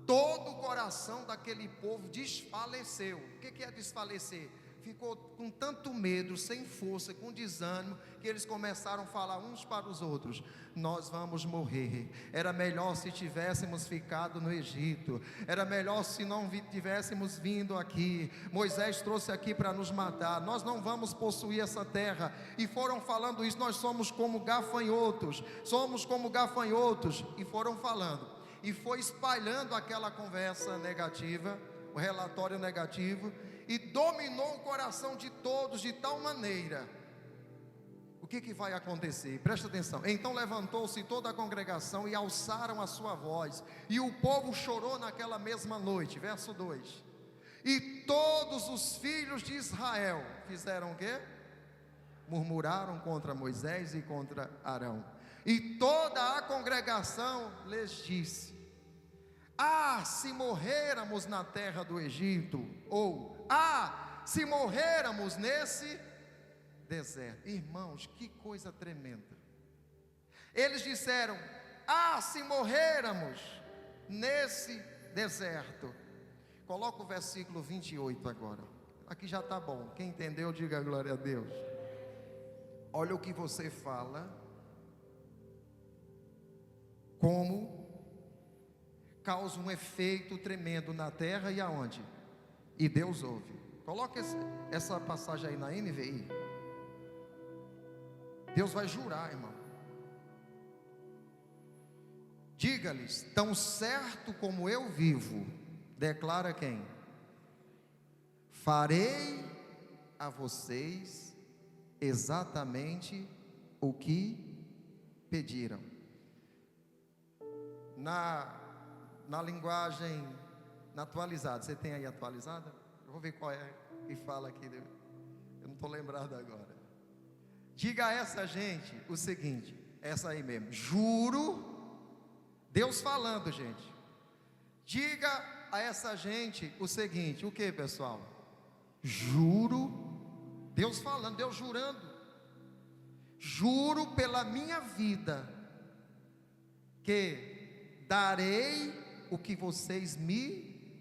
todo o coração daquele povo desfaleceu. O que é desfalecer? Ficou com tanto medo, sem força, com desânimo, que eles começaram a falar uns para os outros: nós vamos morrer. Era melhor se tivéssemos ficado no Egito, era melhor se não tivéssemos vindo aqui. Moisés trouxe aqui para nos matar, nós não vamos possuir essa terra. E foram falando isso: nós somos como gafanhotos, somos como gafanhotos. E foram falando, e foi espalhando aquela conversa negativa, o relatório negativo, e dominou o coração de todos de tal maneira. O que vai acontecer? Presta atenção. Então levantou-se toda a congregação e alçaram a sua voz, e o povo chorou naquela mesma noite. Verso 2: e todos os filhos de Israel fizeram o quê? Murmuraram contra Moisés e contra Arão. E toda a congregação lhes disse: ah, se morréramos na terra do Egito, ou ah, se morréramos nesse deserto. Irmãos, que coisa tremenda. Eles disseram: ah, se morréramos nesse deserto. Coloca o versículo 28 agora. Aqui já está bom. Quem entendeu, diga glória a Deus. Olha o que você fala, como causa um efeito tremendo na terra e aonde? E Deus ouve. Coloca essa passagem aí na NVI. Deus vai jurar, irmão. Diga-lhes: tão certo como eu vivo, declara quem? Farei a vocês exatamente o que pediram. Na linguagem, na atualizada, você tem aí atualizada? Eu vou ver qual é que fala aqui, eu não estou lembrado agora. Diga a essa gente o seguinte, essa aí mesmo: juro, Deus falando, gente. Diga a essa gente o seguinte: o que, pessoal? Juro, Deus falando, Deus jurando. Juro pela minha vida que darei o que vocês me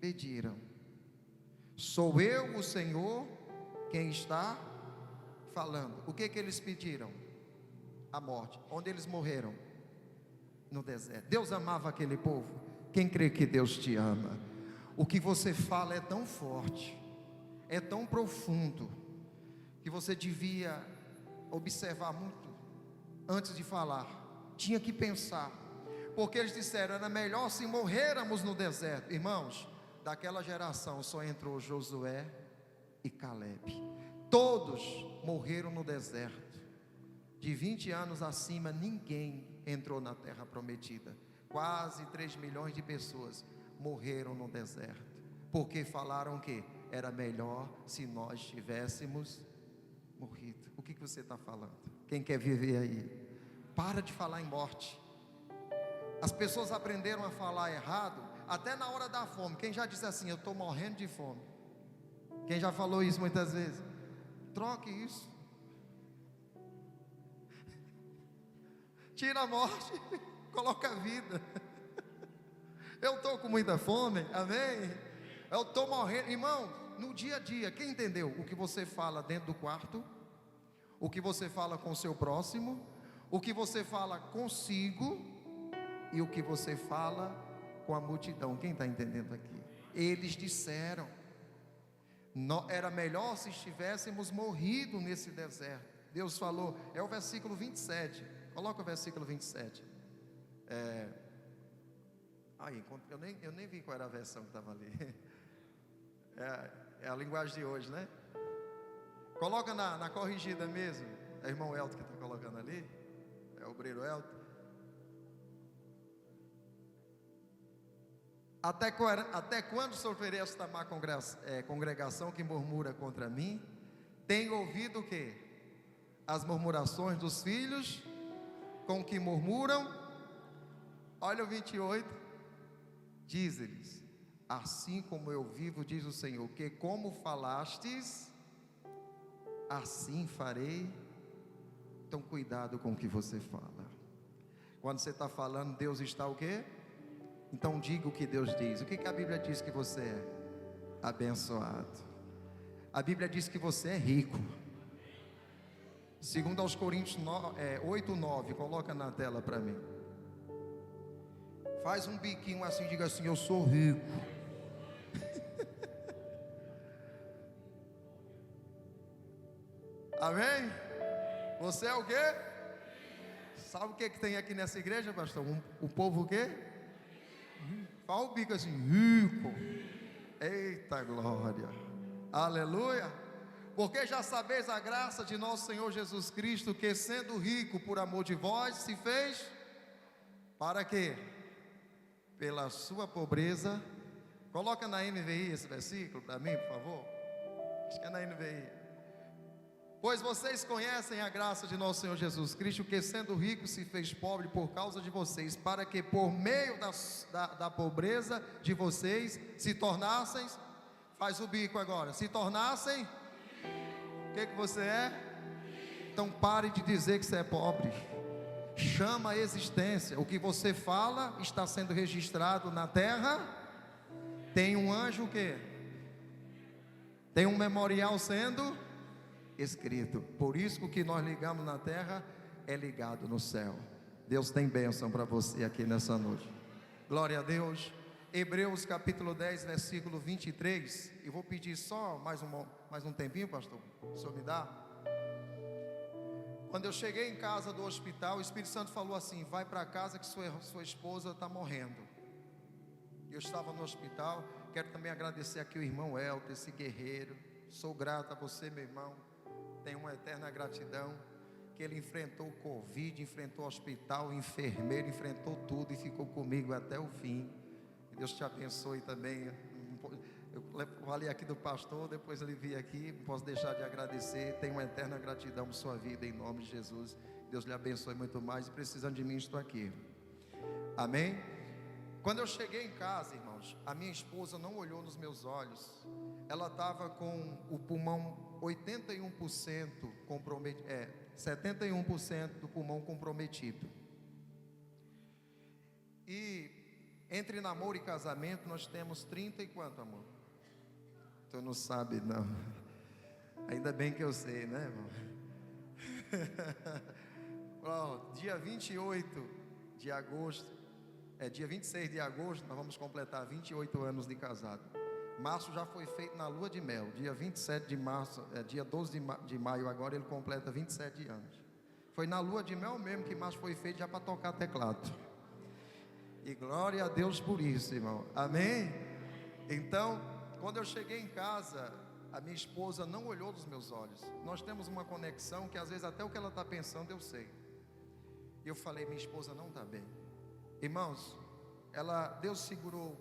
pediram. Sou eu, o Senhor, quem está falando. O que eles pediram? A morte. Onde eles morreram? No deserto. Deus amava aquele povo. Quem crê que Deus te ama? O que você fala é tão forte, é tão profundo, que você devia observar muito antes de falar. Tinha que pensar. Porque eles disseram: era melhor se morréramos no deserto. Irmãos, daquela geração só entrou Josué e Caleb. Todos morreram no deserto. De 20 anos acima, ninguém entrou na terra prometida. Quase 3 milhões de pessoas morreram no deserto, porque falaram que era melhor se nós tivéssemos morrido. O que você está falando? Quem quer viver aí? Para de falar em morte. As pessoas aprenderam a falar errado, até na hora da fome. Quem já disse assim, eu estou morrendo de fome? Quem já falou isso muitas vezes? Troque isso. Tira a morte, coloca a vida. Eu estou com muita fome, amém? Eu estou morrendo. Irmão, no dia a dia, quem entendeu? O que você fala dentro do quarto, o que você fala com o seu próximo, o que você fala consigo e o que você fala com a multidão. Quem está entendendo aqui? Eles disseram, era melhor se estivéssemos morrido nesse deserto. Deus falou, é o versículo 27. Coloca o versículo 27. Eu nem vi qual era a versão que estava ali. É a linguagem de hoje, né? Coloca na corrigida mesmo. É o irmão Elton que está colocando ali. É o obreiro Elton. Até quando sofrerei esta má congregação que murmura contra mim? Tenho ouvido o quê? As murmurações dos filhos com que murmuram. Olha o 28. Diz-lhes, assim como eu vivo, diz o Senhor, que como falastes, assim farei. Então cuidado com o que você fala. Quando você está falando, Deus está o quê? Então diga o que Deus diz. O que a Bíblia diz que você é? Abençoado. A Bíblia diz que você é rico. Segundo aos Coríntios 8:9, coloca na tela para mim. Faz um biquinho assim, diga assim, eu sou rico. Amém? Você é o quê? Sabe o que tem aqui nessa igreja, pastor? O povo o quê? Fala o bico assim, rico. Eita glória. Aleluia. Porque já sabeis a graça de nosso Senhor Jesus Cristo, que sendo rico por amor de vós, se fez para quê? Pela sua pobreza. Coloca na NVI esse versículo para mim, por favor. Acho que é na NVI. Pois vocês conhecem a graça de nosso Senhor Jesus Cristo, que sendo rico se fez pobre por causa de vocês, para que por meio da pobreza de vocês se tornassem, faz o bico agora, se tornassem, o que você é? Então pare de dizer que você é pobre. Chama a existência. O que você fala está sendo registrado na terra. Tem um anjo o quê? Tem um memorial sendo escrito. Por isso que o que nós ligamos na terra é ligado no céu. Deus tem bênção para você aqui nessa noite. Glória a Deus. Hebreus capítulo 10, versículo 23. Eu vou pedir só mais um tempinho, pastor. O senhor me dá? Quando eu cheguei em casa do hospital, o Espírito Santo falou assim: vai para casa que sua esposa está morrendo. Eu estava no hospital. Quero também agradecer aqui o irmão Elton, esse guerreiro. Sou grato a você, meu irmão. Tenho uma eterna gratidão. Que ele enfrentou o Covid, enfrentou o hospital, o enfermeiro, enfrentou tudo e ficou comigo até o fim. Que Deus te abençoe também. Eu falei aqui do pastor, depois ele veio aqui. Não posso deixar de agradecer. Tenho uma eterna gratidão por sua vida, em nome de Jesus. Deus lhe abençoe muito mais. E precisando de mim, estou aqui. Amém? Quando eu cheguei em casa, irmãos, a minha esposa não olhou nos meus olhos. Ela estava com o pulmão 81% comprometido, 71% do pulmão comprometido. E entre namoro e casamento nós temos 30 e quanto, amor? Tu não sabe não. Ainda bem que eu sei, né, irmão? Dia 28 de agosto, dia 26 de agosto, nós vamos completar 28 anos de casado. Março já foi feito na lua de mel. Dia 27 de março, dia 12 de maio agora ele completa 27 anos. Foi na lua de mel mesmo que março foi feito já para tocar teclado. E glória a Deus por isso, irmão. Amém? Então, quando eu cheguei em casa, a minha esposa não olhou nos meus olhos. Nós temos uma conexão que às vezes até o que ela está pensando eu sei. E eu falei, minha esposa não está bem. Irmãos, Deus segurou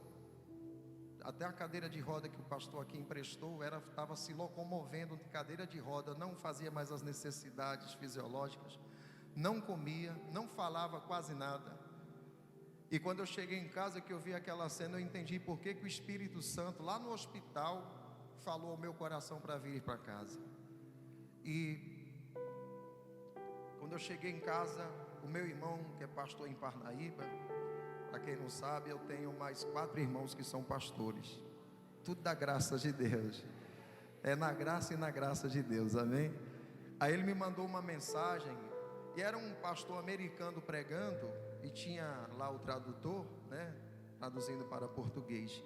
até a cadeira de roda que o pastor aqui emprestou, estava se locomovendo de cadeira de roda, não fazia mais as necessidades fisiológicas, não comia, não falava quase nada. E quando eu cheguei em casa, que eu vi aquela cena, eu entendi por que o Espírito Santo, lá no hospital, falou ao meu coração para vir para casa. E quando eu cheguei em casa, o meu irmão, que é pastor em Parnaíba, para quem não sabe, eu tenho mais 4 irmãos que são pastores. Tudo da graça de Deus. É na graça e na graça de Deus, amém? Aí ele me mandou uma mensagem, e era um pastor americano pregando, e tinha lá o tradutor, né, traduzindo para português.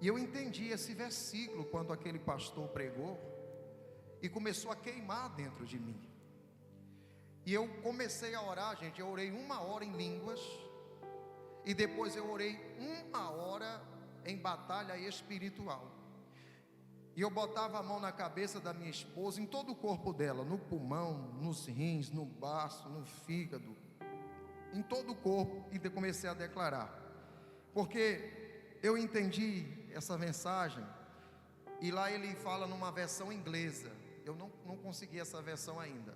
E eu entendi esse versículo quando aquele pastor pregou, e começou a queimar dentro de mim. E eu comecei a orar, gente. Eu orei 1 hora em línguas, e depois eu orei 1 hora em batalha espiritual. E eu botava a mão na cabeça da minha esposa, em todo o corpo dela, no pulmão, nos rins, no baço, no fígado, em todo o corpo, e comecei a declarar, porque eu entendi essa mensagem. E lá ele fala numa versão inglesa, eu não consegui essa versão ainda.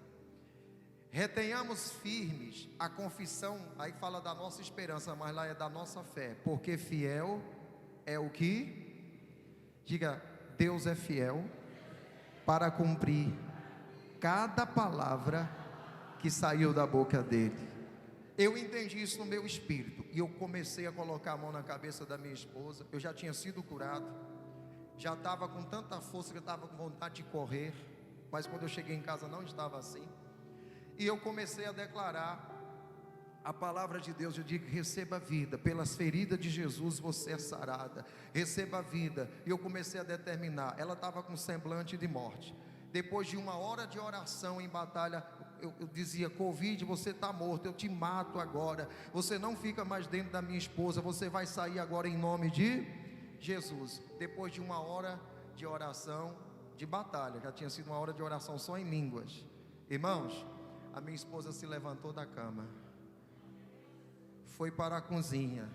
Retenhamos firmes a confissão, aí fala da nossa esperança, mas lá é da nossa fé, porque fiel é o que? Diga, Deus é fiel para cumprir cada palavra que saiu da boca dele. Eu entendi isso no meu espírito, e eu comecei a colocar a mão na cabeça da minha esposa. Eu já tinha sido curado, já estava com tanta força que eu estava com vontade de correr, mas quando eu cheguei em casa não estava assim. E eu comecei a declarar a palavra de Deus. Eu digo, receba vida, pelas feridas de Jesus você é sarada, receba vida. E eu comecei a determinar. Ela estava com semblante de morte. Depois de 1 hora de oração em batalha, eu dizia, Covid, você está morto, eu te mato agora, você não fica mais dentro da minha esposa, você vai sair agora em nome de Jesus. Depois de 1 hora de oração, de batalha, já tinha sido 1 hora de oração só em línguas, irmãos, a minha esposa se levantou da cama, foi para a cozinha,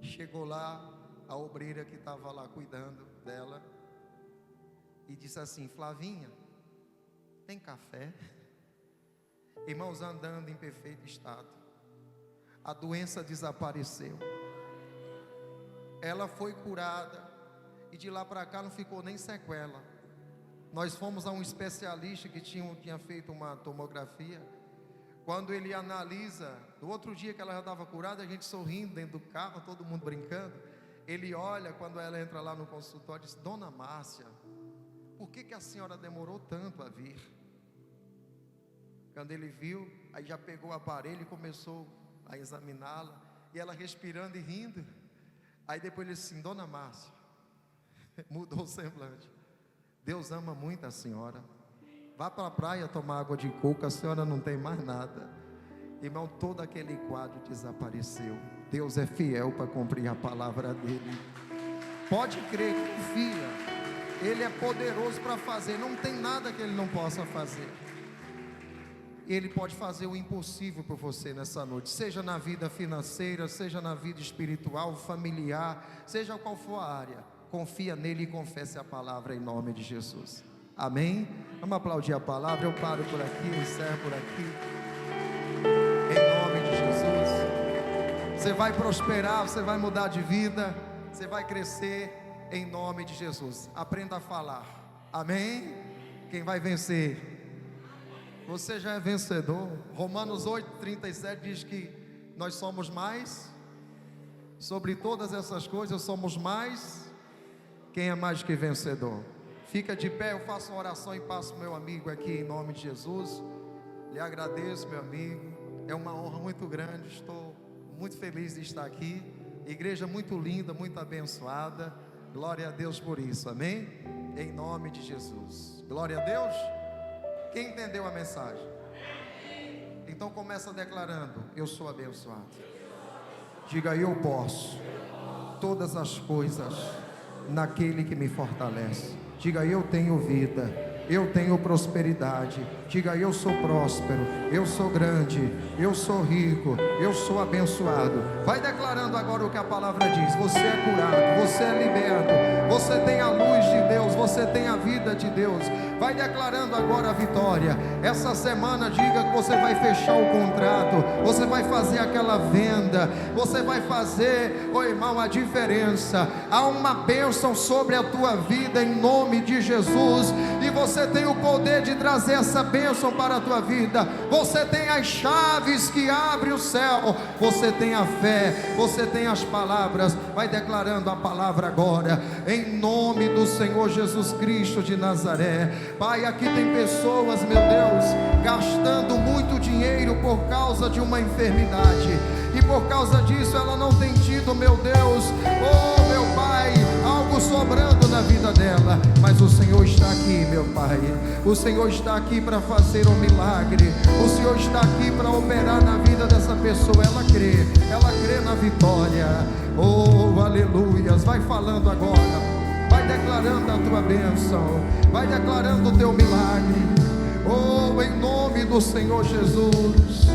chegou lá, a obreira que estava lá cuidando dela, e disse assim, Flavinha, tem café? Irmãos, andando em perfeito estado, a doença desapareceu, ela foi curada, e de lá para cá não ficou nem sequela. Nós fomos a um especialista que tinha feito uma tomografia. Quando ele analisa, no outro dia que ela já estava curada, a gente sorrindo dentro do carro, todo mundo brincando. Ele olha, quando ela entra lá no consultório, diz, Dona Márcia, por que a senhora demorou tanto a vir? Quando ele viu, aí já pegou o aparelho e começou a examiná-la, e ela respirando e rindo. Aí depois ele disse assim, Dona Márcia, mudou o semblante, Deus ama muito a senhora, vá para a praia tomar água de coco, a senhora não tem mais nada. Irmão, todo aquele quadro desapareceu. Deus é fiel para cumprir a palavra dele. Pode crer, confia, ele é poderoso para fazer, não tem nada que ele não possa fazer. Ele pode fazer o impossível por você nessa noite, seja na vida financeira, seja na vida espiritual, familiar, seja qual for a área. Confia nele e confesse a palavra em nome de Jesus. Amém? Vamos aplaudir a palavra. Eu paro por aqui, encerro por aqui. Em nome de Jesus. Você vai prosperar, você vai mudar de vida, você vai crescer em nome de Jesus. Aprenda a falar. Amém? Quem vai vencer? Você já é vencedor. Romanos 8:37 diz que nós somos mais. Sobre todas essas coisas somos mais. Quem é mais que vencedor? Fica de pé, eu faço uma oração e passo meu amigo aqui em nome de Jesus. Lhe agradeço, meu amigo. É uma honra muito grande, estou muito feliz de estar aqui. Igreja muito linda, muito abençoada. Glória a Deus por isso, amém? Em nome de Jesus. Glória a Deus. Quem entendeu a mensagem? Então começa declarando, eu sou abençoado. Diga, eu posso todas as coisas naquele que me fortalece. Diga, eu tenho vida, eu tenho prosperidade. Diga: eu sou próspero, eu sou grande, eu sou rico, eu sou abençoado. Vai declarando agora o que a palavra diz. Você é curado, você é liberto, você tem a luz de Deus, você tem a vida de Deus. Vai declarando agora a vitória. Essa semana diga que você vai fechar o contrato, você vai fazer aquela venda, você vai fazer, irmão, a diferença. Há uma bênção sobre a tua vida em nome de Jesus, e você tem o poder de trazer essa bênção para a tua vida. Você tem as chaves que abrem o céu, você tem a fé, você tem as palavras. Vai declarando a palavra agora, em nome do Senhor Jesus Cristo de Nazaré. Pai, aqui tem pessoas, meu Deus, gastando muito dinheiro por causa de uma enfermidade, e por causa disso ela não tem tido, meu Deus, meu Pai, algo sobrando na vida dela. Mas o Senhor está aqui, meu Pai. O Senhor está aqui para fazer um milagre. O Senhor está aqui para operar na vida dessa pessoa. Ela crê na vitória. Aleluias. Vai falando agora, vai declarando a tua bênção, vai declarando o teu milagre. Em nome do Senhor Jesus.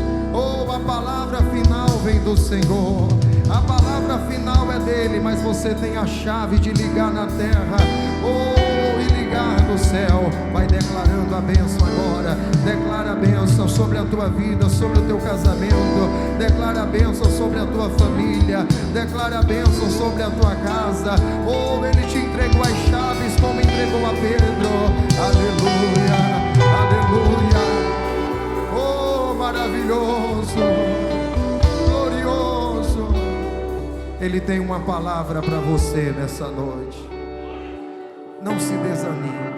A palavra final vem do Senhor, a palavra final é dele, mas você tem a chave de ligar na terra, e ligar no céu. Vai declarando a bênção agora. Declara a bênção sobre a tua vida, sobre o teu casamento. Declara a bênção sobre a tua família. Declara a bênção sobre a tua casa. Ele te entregou as chaves como entregou a Pedro. Aleluia, aleluia. Maravilhoso, glorioso. Ele tem uma palavra para você nessa noite. Não se desanime,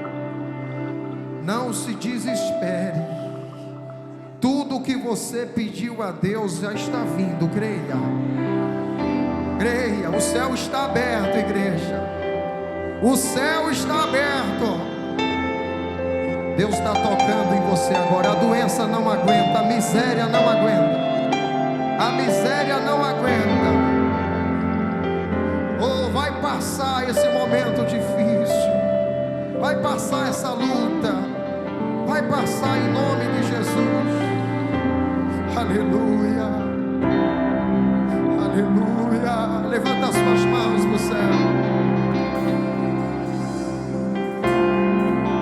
não se desespere. Tudo que você pediu a Deus já está vindo. Creia, creia. O céu está aberto, igreja. O céu está aberto. Deus está tocando em você agora. A doença não aguenta, a miséria não aguenta, a miséria não aguenta. Vai passar esse momento difícil, vai passar essa luta, vai passar em nome de Jesus. Aleluia, aleluia. Levanta as suas mãos para o céu.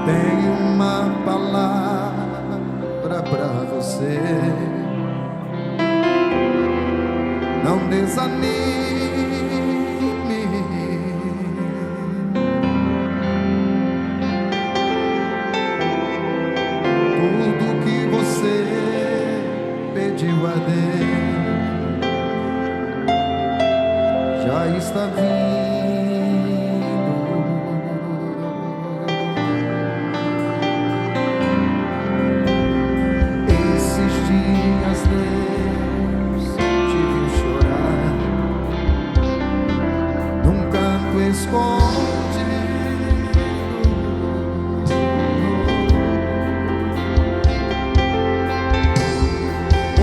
Tem uma palavra para você. Não desanime. Tudo que você pediu a Deus já está vindo.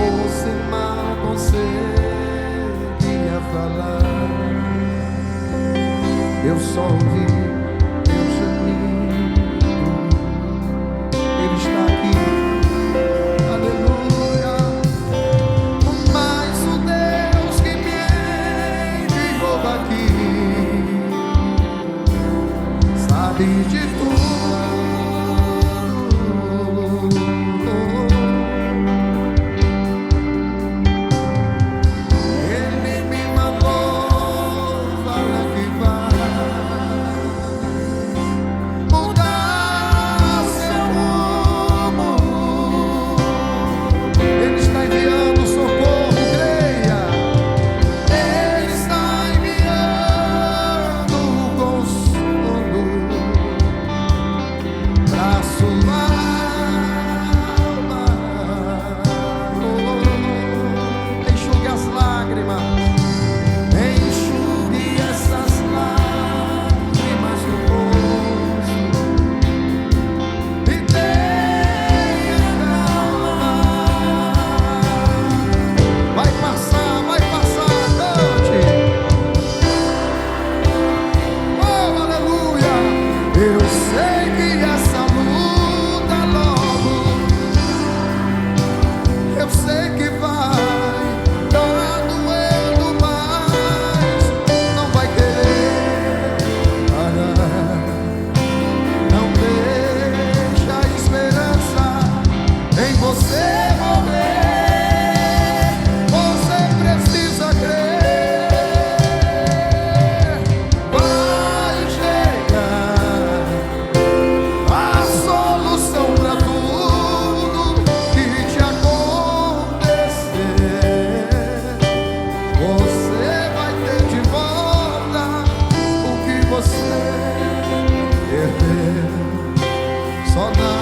Você mal conseguia falar. só na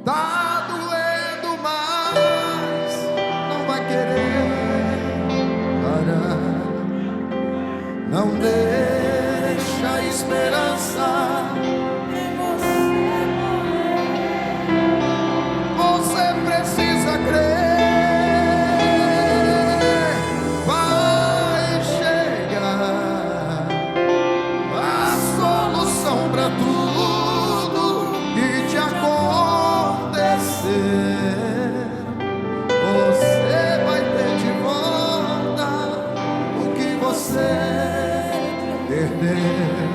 tá doendo, mas não vai querer parar. Não deixa a esperança em você morrer. Você precisa crer. Vai chegar a solução pra tudo que te acontecer. Você vai ter de volta o que você perdeu.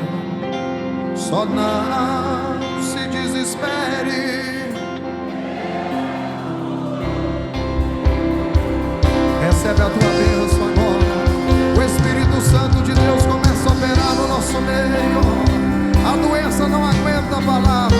Só não se desespere. Recebe a tua bênção agora. O Espírito Santo de Deus começa a operar no nosso meio. A doença não aguenta a palavra.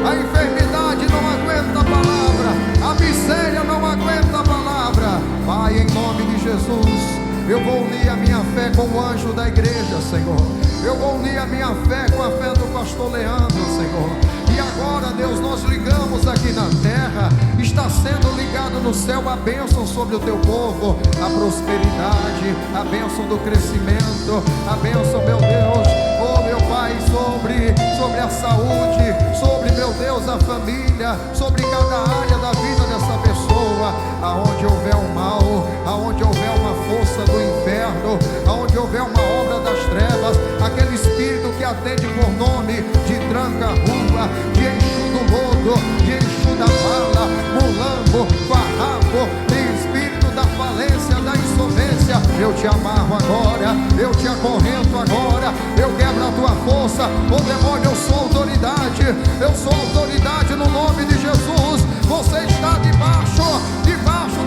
A enfermidade não aguenta a palavra. A miséria não aguenta a palavra. Pai, em nome de Jesus, eu vou unir a minha fé com o anjo da igreja, Senhor. Eu vou unir a minha fé com a fé do pastor Leandro, Senhor. E agora, Deus, nós ligamos aqui na terra. Está sendo ligado no céu a bênção sobre o teu povo. A prosperidade, a bênção do crescimento. A bênção, meu Deus, oh meu Pai, sobre a saúde, sobre, meu Deus, a família, sobre cada área da vida dessa pessoa. Aonde houver um mal, aonde houver uma força do inferno, aonde houver uma obra das trevas, aquele espírito que atende por nome de tranca-rua, de enxu do lodo, de enxu da bala, mulambo, farrapo, espírito da falência, da insolvência, eu te amarro agora, eu te acorrento agora, eu quebro a tua força. Ô demônio, eu sou autoridade no nome de Jesus. Você está debaixo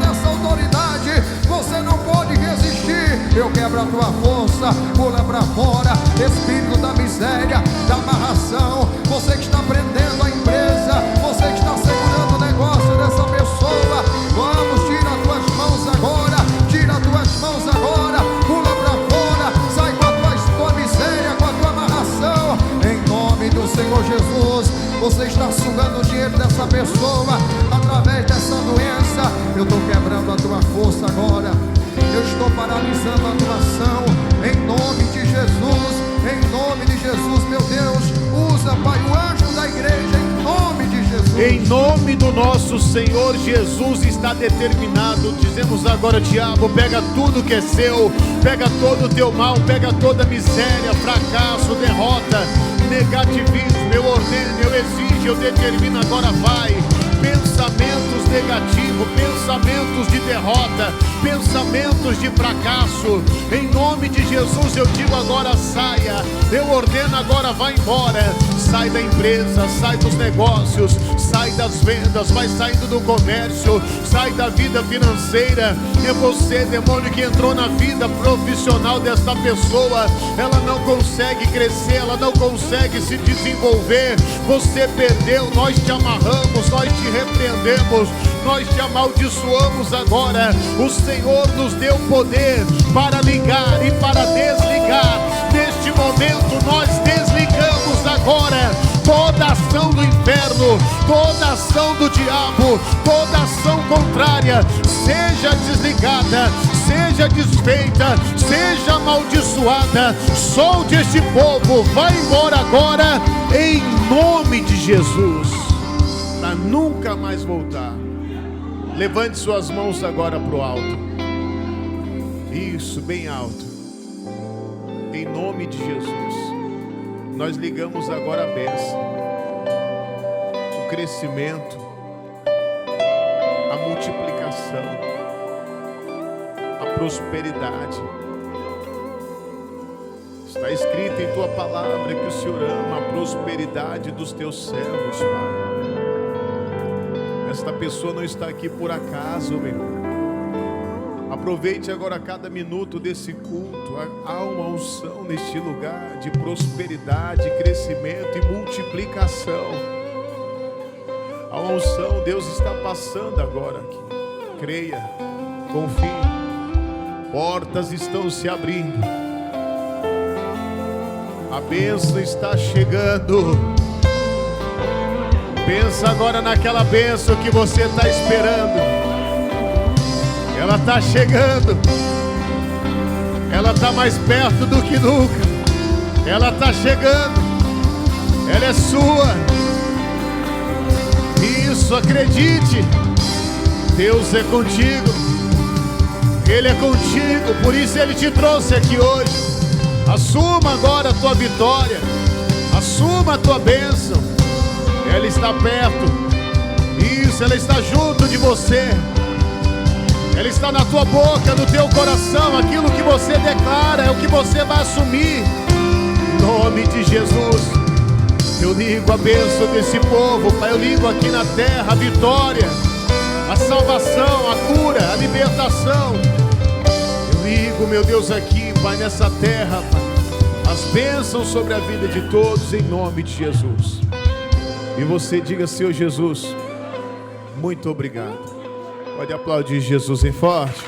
dessa autoridade, você não pode resistir. Eu quebro a tua força, pula para fora, espírito da miséria, da amarração, você que está prendendo a empresa, você que está segurando o negócio dessa pessoa, vamos, tira as tuas mãos agora, pula para fora, sai com a tua miséria, com a tua amarração, em nome do Senhor Jesus. Você está sugando o dinheiro dessa pessoa através dessa doença. Eu estou quebrando a tua força agora. Eu estou paralisando a tua ação. Em nome de Jesus. Em nome de Jesus, meu Deus. Usa, Pai, o anjo da igreja. Em nome de Jesus. Em nome do nosso Senhor Jesus, está determinado. Dizemos agora, diabo, pega tudo que é seu. Pega todo o teu mal. Pega toda a miséria, fracasso, derrota, negativismo. Eu ordeno, eu exijo, eu determino, agora vai. Pensamentos negativos, pensamentos de derrota, pensamentos de fracasso, em nome de Jesus eu digo agora saia. Eu ordeno agora, vai embora. Sai da empresa, sai dos negócios, sai das vendas, vai saindo do comércio, sai da vida financeira. É você, demônio, que entrou na vida profissional desta pessoa. Ela não consegue crescer, ela não consegue se desenvolver. Você perdeu, nós te amarramos, nós te repreendemos, nós te amaldiçoamos agora. O Senhor nos deu poder para ligar e para desligar. Neste momento nós desligamos agora toda ação do inferno, toda ação do diabo, toda ação contrária, seja desligada, seja desfeita, seja amaldiçoada. Solte este povo, vai embora agora, em nome de Jesus, para nunca mais voltar. Levante suas mãos agora para o alto. Isso, bem alto. Em nome de Jesus, nós ligamos agora a bênção, o crescimento, a multiplicação, a prosperidade. Está escrito em tua palavra que o Senhor ama a prosperidade dos teus servos, Pai. Esta pessoa não está aqui por acaso, meu irmão. A Aproveite agora cada minuto desse culto. Há uma unção neste lugar de prosperidade, crescimento e multiplicação. Há uma unção, Deus está passando agora aqui. Creia, confie. Portas estão se abrindo. A bênção está chegando. Pensa agora naquela bênção que você está esperando. Ela está chegando. Ela está mais perto do que nunca. Ela está chegando. Ela é sua. Isso, acredite. Deus é contigo. Ele é contigo. Por isso Ele te trouxe aqui hoje. Assuma agora a tua vitória. Assuma a tua bênção. Ela está perto. Isso, ela está junto de você. Ela está na tua boca, no teu coração. Aquilo que você declara é o que você vai assumir. Em nome de Jesus, eu ligo a bênção desse povo, Pai. Eu ligo aqui na terra a vitória, a salvação, a cura, a libertação. Eu ligo, meu Deus, aqui, Pai, nessa terra, Pai, as bênçãos sobre a vida de todos, em nome de Jesus. E você diga, Senhor Jesus, muito obrigado. Pode aplaudir Jesus em forte.